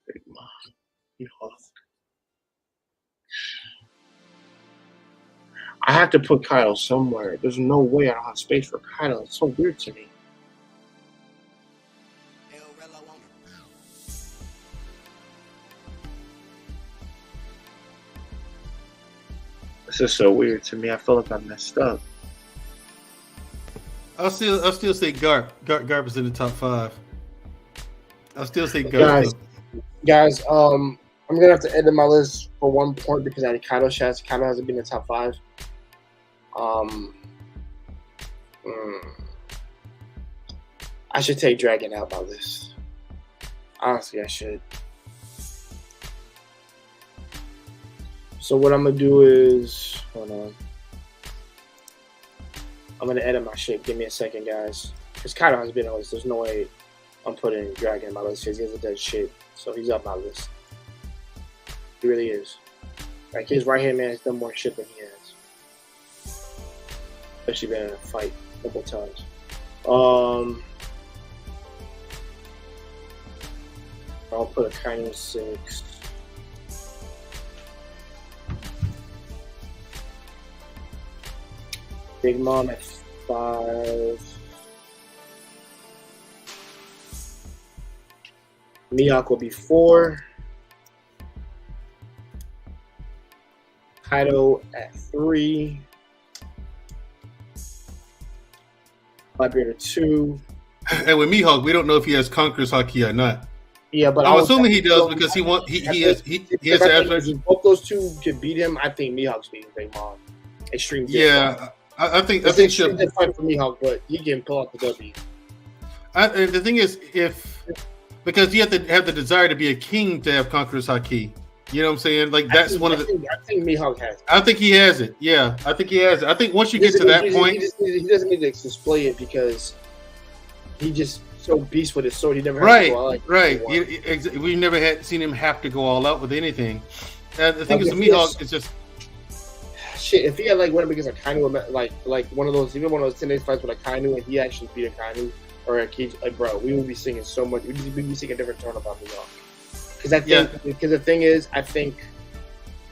Big Mom. I have to put Kyle somewhere. There's no way I don't have space for Kyle. It's so weird to me. This is so weird to me. I feel like I messed up. I'll still say Garp. Garp is in the top 5. I'll still say Garp. Guys, I'm gonna have to edit my list for 1 point because I had Kaido Shots. Kaido hasn't been in the top 5. I should take Dragon out my list. Honestly, I should. So what I'm gonna do is, hold on. I'm gonna edit my shit. Give me a second, guys. Because Kaido has been on this. There's no way I'm putting Dragon on my list because he hasn't done shit. So he's up my list. He really is. Like his right hand man has done more shit than he has. Especially been in a fight a couple times. I'll put a Kainu 6. Big Mom at 5. Mihawk will be 4. Kaido at 3. Blackbeard at 2. And with Mihawk, we don't know if he has Conqueror's Haki or not. Yeah, but I'm assuming he does because he has if both those two can beat him, I think Mihawk's beating Big Mom. Extreme. Yeah, I think extreme fight for Mihawk, but he can pull out the W. The thing is, because you have to have the desire to be a king to have Conqueror's Haki. You know what I'm saying? Like that's I think Mihawk has it. I think he has it. Yeah, I think he has it. I think once you get to that point, he doesn't need to display it because he just so beast with his sword. He never has to go all out. Right. We've never seen him have to go all out with anything. The thing is, Mihawk is just shit. If he had like went up against a Kainu, like one of those, even one of those 10 days fights with a Kainu, and he actually beat a Kainu or a Kij, like bro, we would be singing so much. We'd be singing a different tone about Mihawk. Because the thing is, I think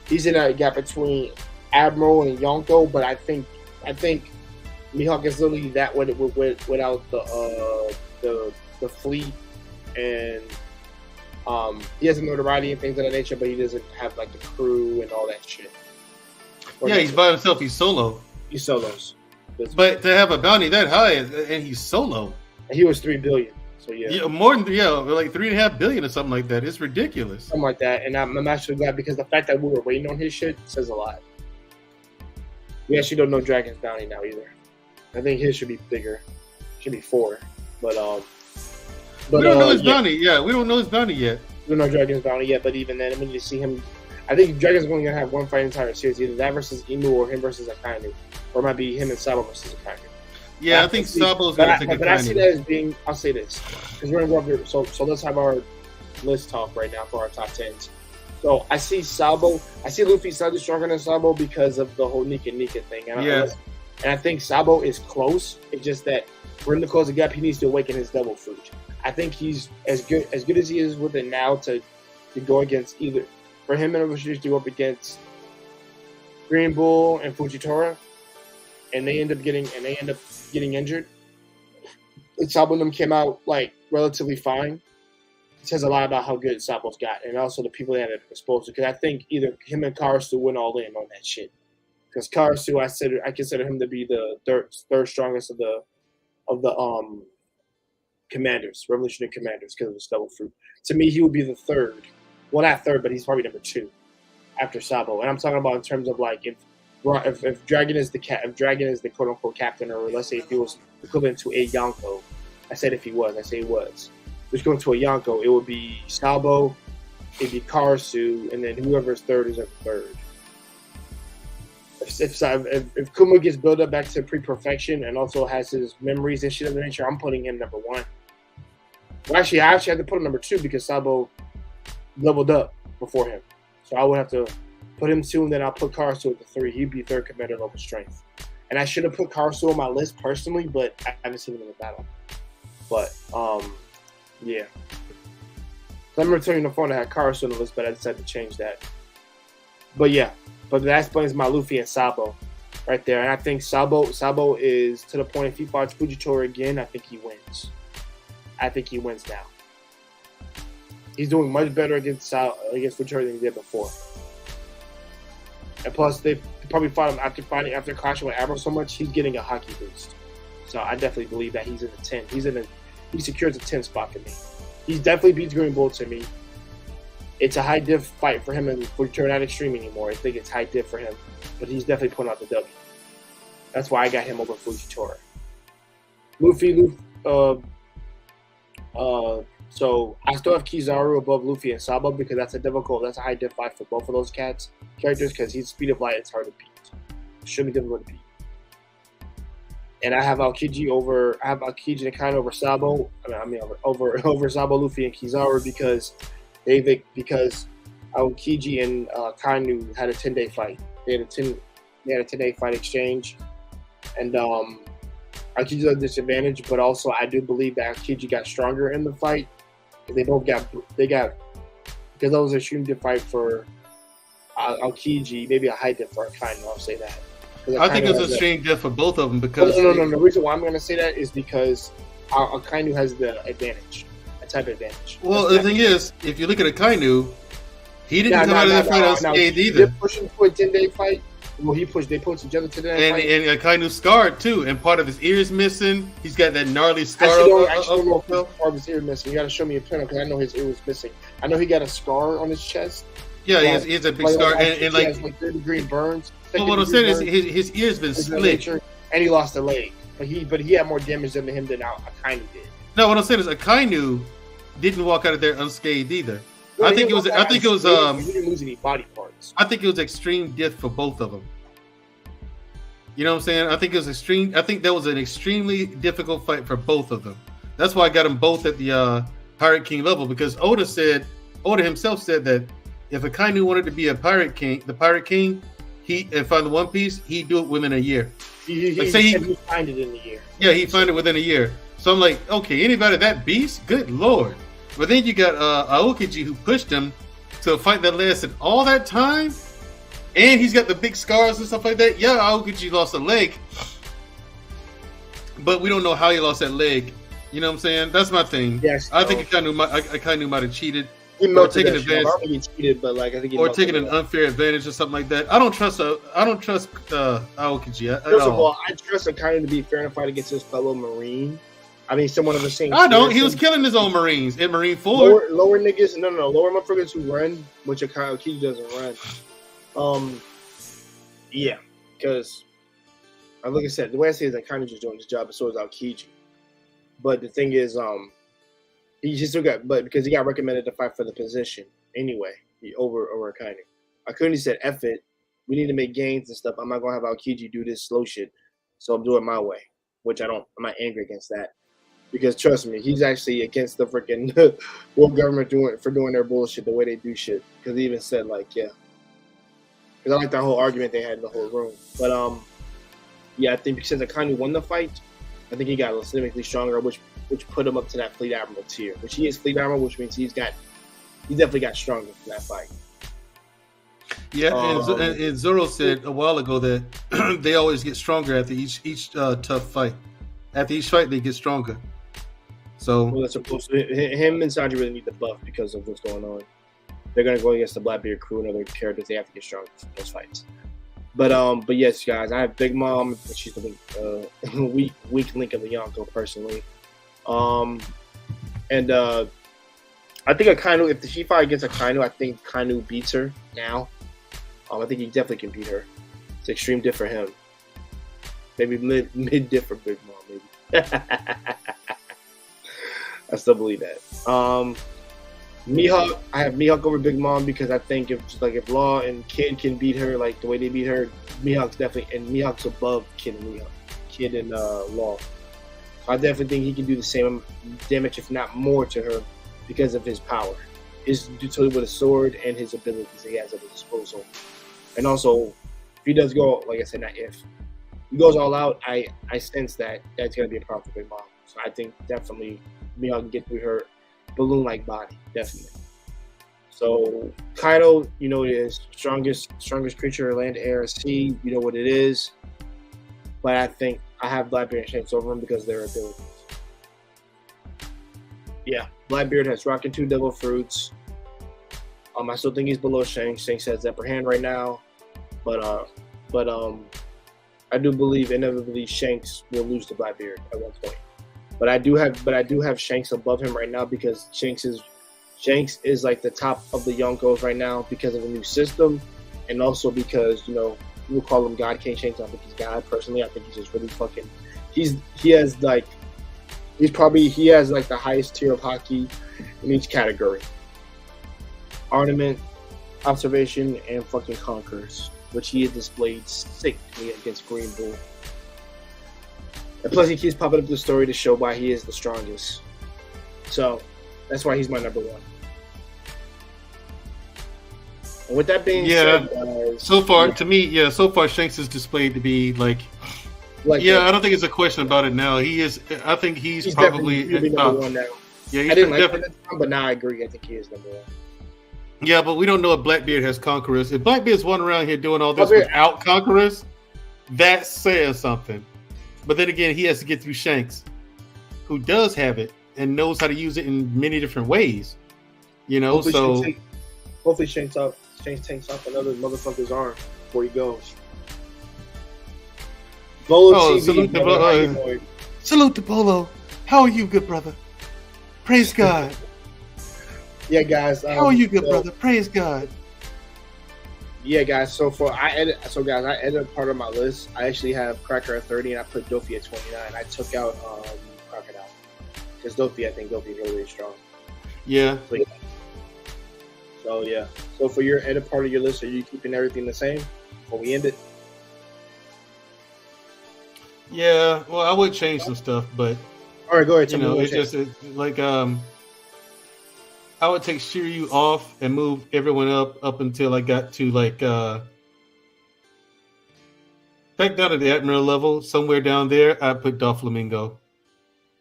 he's in a gap between Admiral and Yonko, but I think Mihawk is literally that without the fleet, and he has a notoriety and things of that nature, but he doesn't have like the crew and all that shit. He's by himself. He's solo. He solos. But to have a bounty that high and he's solo, and he was $3 billion. So more than like $3.5 billion or something like that. It's ridiculous. Something like that, and I'm actually glad because the fact that we were waiting on his shit says a lot. We actually don't know Dragon's bounty now either. I think his should be bigger. Should be 4, but we don't know his bounty. Yeah, we don't know his bounty yet. We don't know Dragon's bounty yet, but even then, I mean, to see him, I think Dragon's only gonna have one fight entire series, either that versus Inu or him versus Akainu, or it might be him and Sabo versus Akainu. Yeah, I think Sabo's going to take a But I see that as being, I'll say this, because we're going to go up here. So let's have our list talk right now for our top 10s. So I see Sabo, I see Luffy slightly stronger than Sabo because of the whole Nika thing. And I think Sabo is close. It's just that for him to close the gap, he needs to awaken his devil fruit. I think he's as good as he is with it now to go against either, for him and Rashid to go up against Green Bull and Fujitora, and they end up getting injured. Sabo and them came out like relatively fine. It says a lot about how good Sabo's got, and also the people that have exposed to. Because I think either him and Karasu went all in on that shit. Because Karasu, I consider him to be the third strongest of the commanders, revolutionary commanders, because of his devil fruit. To me, he would be the third. Well, not third, but he's probably number 2 after Sabo. And I'm talking about in terms of like if Dragon is the quote unquote captain, or let's say if he was equivalent to a Yonko, I say he was. If he's going to a Yonko, it would be Sabo, it'd be Karasu, and then whoever's third is at the third. If Kuma gets built up back to pre-perfection and also has his memories and shit of the nature, I'm putting him number 1. Well, actually, I had to put him number 2 because Sabo leveled up before him, so I would have to put him 2, and then I'll put Karasu at the 3. He'd be third commander level strength. And I should have put Karasu on my list personally, but I haven't seen him in a battle. But yeah. So I'm returning the phone. I had Karasu on the list, but I decided to change that. But yeah, but that explains my Luffy and Sabo right there. And I think Sabo is to the point if he fights Fujitora again, I think he wins. I think he wins now. He's doing much better against Fujitora than he did before. And plus, they probably fought him after clashing with Admiral so much, he's getting a hockey boost. So I definitely believe that he's in the 10. He secures a 10 spot for me. He definitely beats Green Bull to me. It's a high diff fight for him and Fujitora not extreme anymore. I think it's high diff for him, but he's definitely putting out the W. That's why I got him over Fujitora. Luffy, so I still have Kizaru above Luffy and Sabo because that's a high diff fight for both of those characters because he's speed of light, it's hard to beat. It should be difficult to beat. And I have Aokiji and Akainu over Sabo. Over Sabo, Luffy, and Kizaru because Aokiji and Akainu had a 10-day fight. They had a 10-day fight exchange, and Aokiji's at a disadvantage. But also, I do believe that Aokiji got stronger in the fight. They got because that was a extreme diff fight for Aokiji, maybe a high diff for Akainu. I'll say that. I think it's a extreme diff for both of them because no. The reason why I'm going to say that is because Akainu has the advantage, a type advantage. Well, the thing is, if you look at Akainu, he didn't come out of that fight unscathed either. They're pushing for a 10-day fight. Well, they pushed each other to that fight. And Akainu's scarred too, and part of his ear is missing. He's got that gnarly scar. I don't know if part of his ear missing. You got to show me a picture because I know his ear was missing. I know he got a scar on his chest. Yeah, he has a big scar, and like 30-degree burns. Well, what I'm saying is his ear's been split, and he lost a leg. But he had more damage than him than Akainu did. No, what I'm saying is Akainu didn't walk out of there unscathed either. No, I think it was. He didn't lose any body parts. I think it was extreme diff for both of them. You know what I'm saying? I think it was extreme. I think that was an extremely difficult fight for both of them. That's why I got them both at the Pirate King level because Oda himself said that if Akainu wanted to be the Pirate King, and find the One Piece, he'd do it within a year. He find it in a year. Yeah, he'd find it within a year. So I'm like, okay, anybody that beast? Good Lord. But then you got Aokiji who pushed him to a fight that lasted all that time, and he's got the big scars and stuff like that. Yeah, Aokiji lost a leg, but we don't know how he lost that leg. You know what I'm saying? That's my thing. Yes, I think Akainu might have cheated. Or taking advantage. I think he cheated, but like I think he taking an unfair advantage or something like that. I don't trust Aokiji at First all. of all, I trust Akainu to be fair and fight against his fellow Marine. I mean, someone of the same. I don't. He was killing his own Marines in Marine 4. Lower niggas, no, lower motherfuckers who run, which Aokiji doesn't run. Yeah, because like I said, the way I say is Akainu just doing his job, and so is Aokiji. But the thing is, he just still got, but because he got recommended to fight for the position anyway, over Akainu. Akainu said, "F it, we need to make gains and stuff. I'm not gonna have Aokiji do this slow shit, so I'm doing it my way." Which I'm not angry against that, because trust me, he's actually against the freaking world government doing their bullshit the way they do shit. Because he even said like, yeah, because I like that whole argument they had in the whole room. But yeah, I think because Akainu won the fight, I think he got significantly stronger, which put him up to that Fleet Admiral tier, which he is Fleet Admiral, which means he definitely got stronger from that fight. Yeah, and Zoro said a while ago that they always get stronger after each tough fight. After each fight, they get stronger. So well, that's supposed to. Him and Sanji really need the buff because of what's going on. They're gonna go against the Blackbeard crew and other characters. They have to get stronger for those fights. But yes, guys, I have Big Mom. She's the weak link of the Yonko personally. And I think Akainu, if she fight against Akainu, I think Akainu beats her now. I think he definitely can beat her. It's extreme diff for him. Maybe mid diff for Big Mom, maybe. I still believe that. Mihawk, I have Mihawk over Big Mom because I think if Law and Kid can beat her like the way they beat her, Mihawk's above Kid and Law. I definitely think he can do the same damage, if not more, to her because of his power, his utility with a sword, and his abilities he has at his disposal. And also, if he does go, like I said, not if he goes all out, I sense that that's gonna be a problem for Big Mom. So I think definitely Mihawk can get through her balloon-like body, definitely. So Kaido, you know, is strongest creature, land, air, sea. You know what it is. But I think I have Blackbeard and Shanks over him because of their abilities. Yeah, Blackbeard has Rockin' 2 Devil Fruits. I still think he's below Shanks. Shanks has Upper Hand right now, but I do believe inevitably Shanks will lose to Blackbeard at one point. But I do have Shanks above him right now because Shanks is like the top of the Yonkos right now because of the new system, and also because, you know, people call him God King Shanks. I think he's God. Personally, I think he's just really fucking. He has like the highest tier of hockey in each category. Ornament, observation, and fucking conquers, which he has displayed sickly against Green Bull. And plus, he keeps popping up the story to show why he is the strongest. So that's why he's my number one. And with that being said, guys, so far Shanks is displayed to be like I don't think it's a question about it now. I think he's probably number one now. Yeah, I didn't like him at the time, but now I agree. I think he is number one. Yeah, but we don't know if Blackbeard has Conquerors. If Blackbeard's one around here doing all this without Conquerors, that says something. But then again, he has to get through Shanks, who does have it and knows how to use it in many different ways. You know, hopefully Shanks takes off another motherfucker's arm before he goes. Bolo TV, salute to Bolo. How are you, good brother? Praise God. Yeah, guys. How are you, good brother? Praise God. Yeah, guys. I edited part of my list. I actually have Cracker at 30, and I put Dofi at 29. I took out Crocodile because I think Dofi is really, really strong. Yeah. So yeah. So for your edit part of your list, are you keeping everything the same when we end it? Yeah. Well, I would change some stuff, but all right, go ahead. You know, it's like I would take Shiryu off and move everyone up until I got to like back down to the Admiral level, somewhere down there. I put Doflamingo,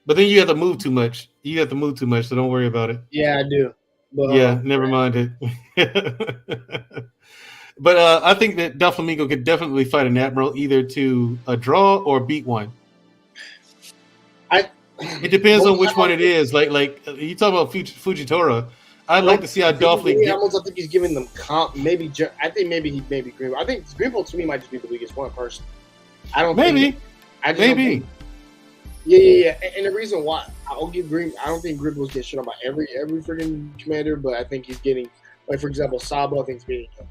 but then you have to move too much. So don't worry about it. Yeah, I do. But, never mind it. But I think that Doflamingo could definitely fight an Admiral either to a draw or beat one. It depends on which one it is. Like you talk about Fujitora. I'd like to see how Doflamingo. I think he's giving them comp. Maybe maybe Greenbull. I think Greenbull to me might just be the weakest one person. I don't. Maybe. Yeah. And the reason why I don't think Greenbull's getting shit on by every freaking commander, but I think he's getting, like, for example, Sabo. I think he's beating him.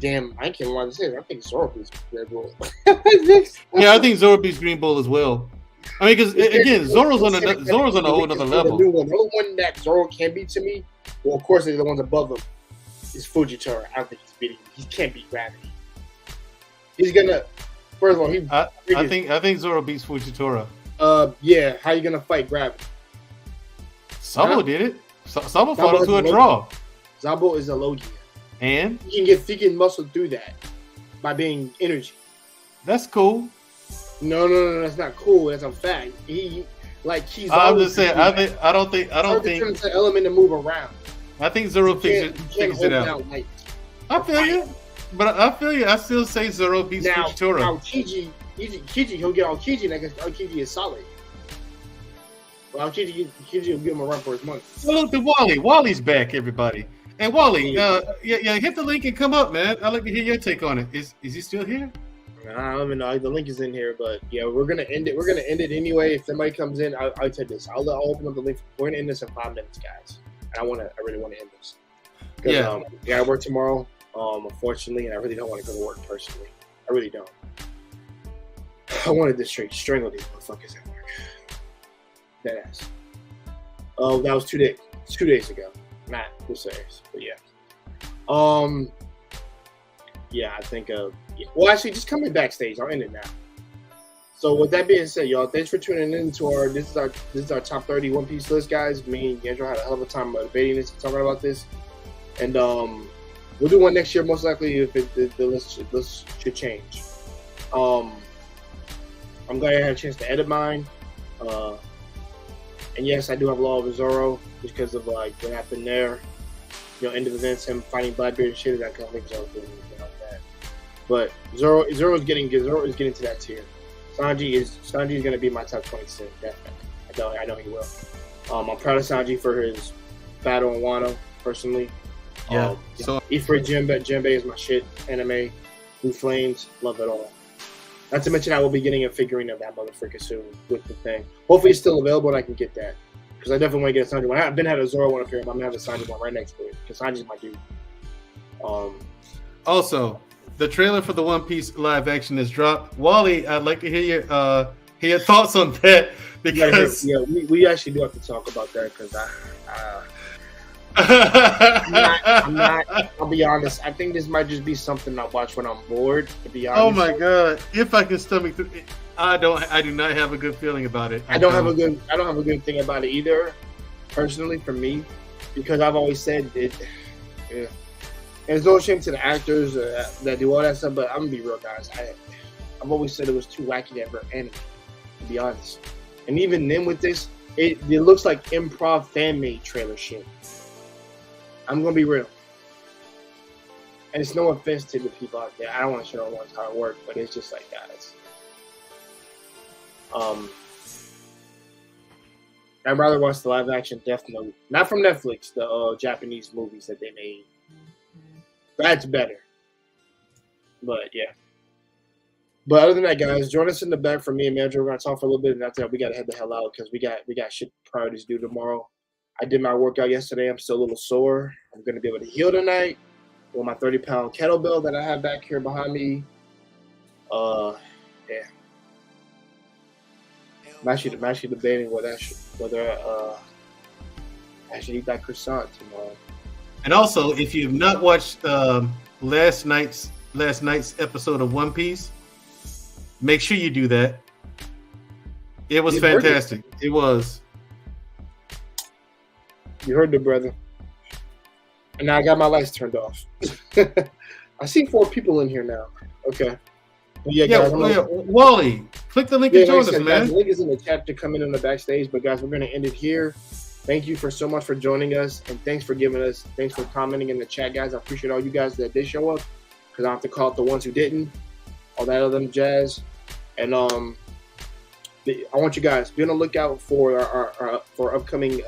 Damn, I can't remember what to say. I think Zoro beats Greenbull. Yeah, I think Zoro beats Greenbull as well. I mean, because again, Zoro's on a whole other level. The only one that Zoro can beat to me, well, of course, the ones above him, is Fujitora. I don't think he's beating. He can't beat Gravity. He's gonna. First of all, I think Zoro beats Fujitora. Yeah. How you gonna fight Gravity? Sabo did it. Sabo fought him to a draw. Sabo is a Logia. And he can muscle through that by being energy. That's cool. No, that's not cool. That's a fact. He's. I'm just saying. I don't think. It's an element to move around. I think Zoro figures it out. I feel you, but I feel you. I still say Zoro beats Fujitora. Now Kiji, he'll get Aokiji, and I guess Aokiji is solid. Well, Aokiji will give him a run for his money. Salute to Wally. Wally's back, everybody. And Wally, hit the link and come up, man. I'd like to hear your take on it. Is he still here? I don't even know. The link is in here, but yeah, we're gonna end it. We're gonna end it anyway. If somebody comes in, I'll tell this. I'll open up the link. We're gonna end this in 5 minutes, guys. And I really want to end this. I work tomorrow. Unfortunately, and I really don't want to go to work personally. I really don't. I wanted to strangle these motherfuckers at work. That ass. Oh, that was 2 days. 2 days ago. Not this serious, but yeah. Yeah, I think well, actually, just coming backstage. I'll end it now. So with that being said, y'all, thanks for tuning in to our this is our top 30 One Piece list, guys. Me and Andrew had a hell of a time debating this, talking about this, and we'll do one next year, most likely, if the list should change. I'm glad I had a chance to edit mine. And yes, I do have a lot of Zoro just because of like what happened there. You know, end of events, him fighting Blackbeard and shit. That kind of things I was doing like that. But Zoro is getting good. Zoro is getting to that tier. Sanji is going to be my top 26. Definitely. I know he will. I'm proud of Sanji for his battle in Wano, personally. Yeah. So Ifrit Jinbei is my shit. Anime, Blue Flames, love it all. Not to mention I will be getting a figurine of that motherfucker soon with the thing. Hopefully it's still available and I can get that. Because I definitely want to get a Sanji one. I've been had a Zoro one up here, but I'm going to have a Sanji one right next to it. Because Sanji's my dude. Also, the trailer for the One Piece live action is dropped. Wally, I'd like to hear your thoughts on that. Because we actually do have to talk about that because I'm not. I'll be honest. I think this might just be something I watch when I'm bored. To be honest. Oh my god! If I can stomach through it, I do not have a good feeling about it. I don't have a good thing about it either, personally for me, because I've always said it. Yeah. And it's no shame to the actors that do all that stuff, but I'm gonna be real, guys. I've always said it was too wacky for anime. To be honest, and even then with this, it looks like improv fan made trailer shit. I'm gonna be real, and it's no offense to the people out there. I don't want to show everyone's hard work, but it's just like, guys. I'd rather watch the live action Death Note, not from Netflix, the Japanese movies that they made. That's better. But yeah. But other than that, guys, join us in the back for me and Mandra. We're gonna talk for a little bit, and after that, we gotta head the hell out because we got shit priorities due tomorrow. I did my workout yesterday. I'm still a little sore. I'm going to be able to heal tonight with my 30-pound kettlebell that I have back here behind me. Yeah. I'm actually debating whether I should eat that croissant tomorrow. And also, if you've not watched last night's episode of One Piece, make sure you do that. It was fantastic. It was. You heard the brother. And now I got my lights turned off. I see 4 people in here now. Okay. But guys, Wally, click the link and join us, man. Guys, the link is in the chat to come in the backstage. But guys, we're going to end it here. Thank you so much for joining us. And thanks for commenting in the chat, guys. I appreciate all you guys that did show up. Because I have to call out the ones who didn't. All that other jazz. And I want you guys, be on the lookout for our upcoming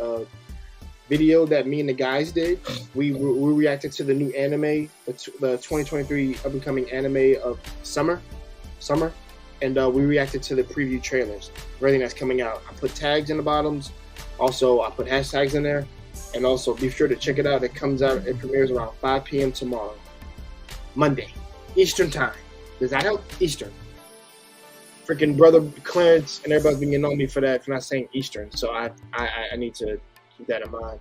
video that me and the guys did. We reacted to the new anime, the 2023 up-and-coming anime of summer, and we reacted to the preview trailers, everything that's coming out. I put tags in the bottoms. Also, I put hashtags in there, and also be sure to check it out. It premieres around 5 p.m. tomorrow, Monday, Eastern time. Does that help? Eastern. Freaking brother Clarence and everybody's been getting on me for that, for not saying Eastern. So I need to keep that in mind.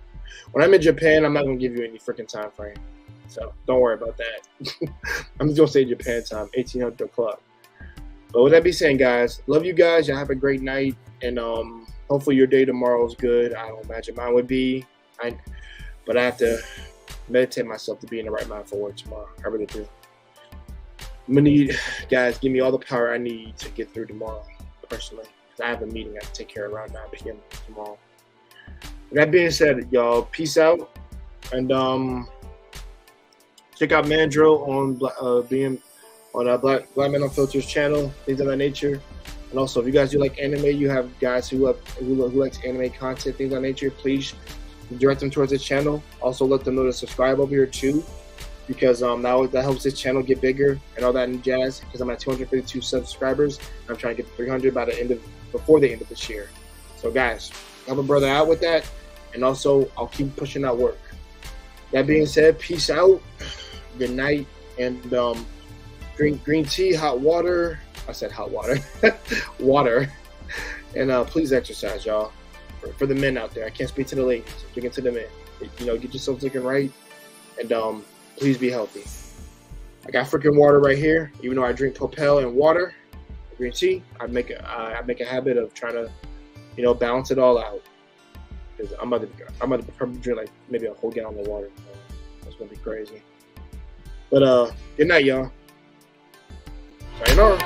When I'm in Japan, I'm not gonna give you any freaking time frame, so don't worry about that. I'm just gonna say Japan time, 1800 o'clock. But with that being said, guys, love you guys. Y'all have a great night, and hopefully your day tomorrow is good. I don't imagine mine would be, but I have to meditate myself to be in the right mind for work tomorrow. I really do. I'm gonna need, guys, give me all the power I need to get through tomorrow, personally. Because I have a meeting I have to take care of around 9 p.m. tomorrow. With that being said, y'all, peace out. And check out Mandro on Black Men Unfiltered's channel, things of that nature. And also, if you guys do like anime, you have guys who likes anime content, things of that nature, please direct them towards this channel. Also, let them know to subscribe over here too, because that helps this channel get bigger and all that and jazz. Because I'm at 252 subscribers, and I'm trying to get to 300 before the end of this year. So, guys, help a brother out with that, and also I'll keep pushing out work. That being said, peace out, good night, and drink green tea, hot water. I said hot water, water, and please exercise, y'all. For the men out there, I can't speak to the ladies. I'm speaking to the men. Get yourself looking right, and please be healthy. I got freaking water right here. Even though I drink Propel and water, green tea, I make a habit of trying to, balance it all out. Because I'm about to probably drink like maybe a whole gallon of water. That's gonna be crazy. But good night, y'all. Sayonara.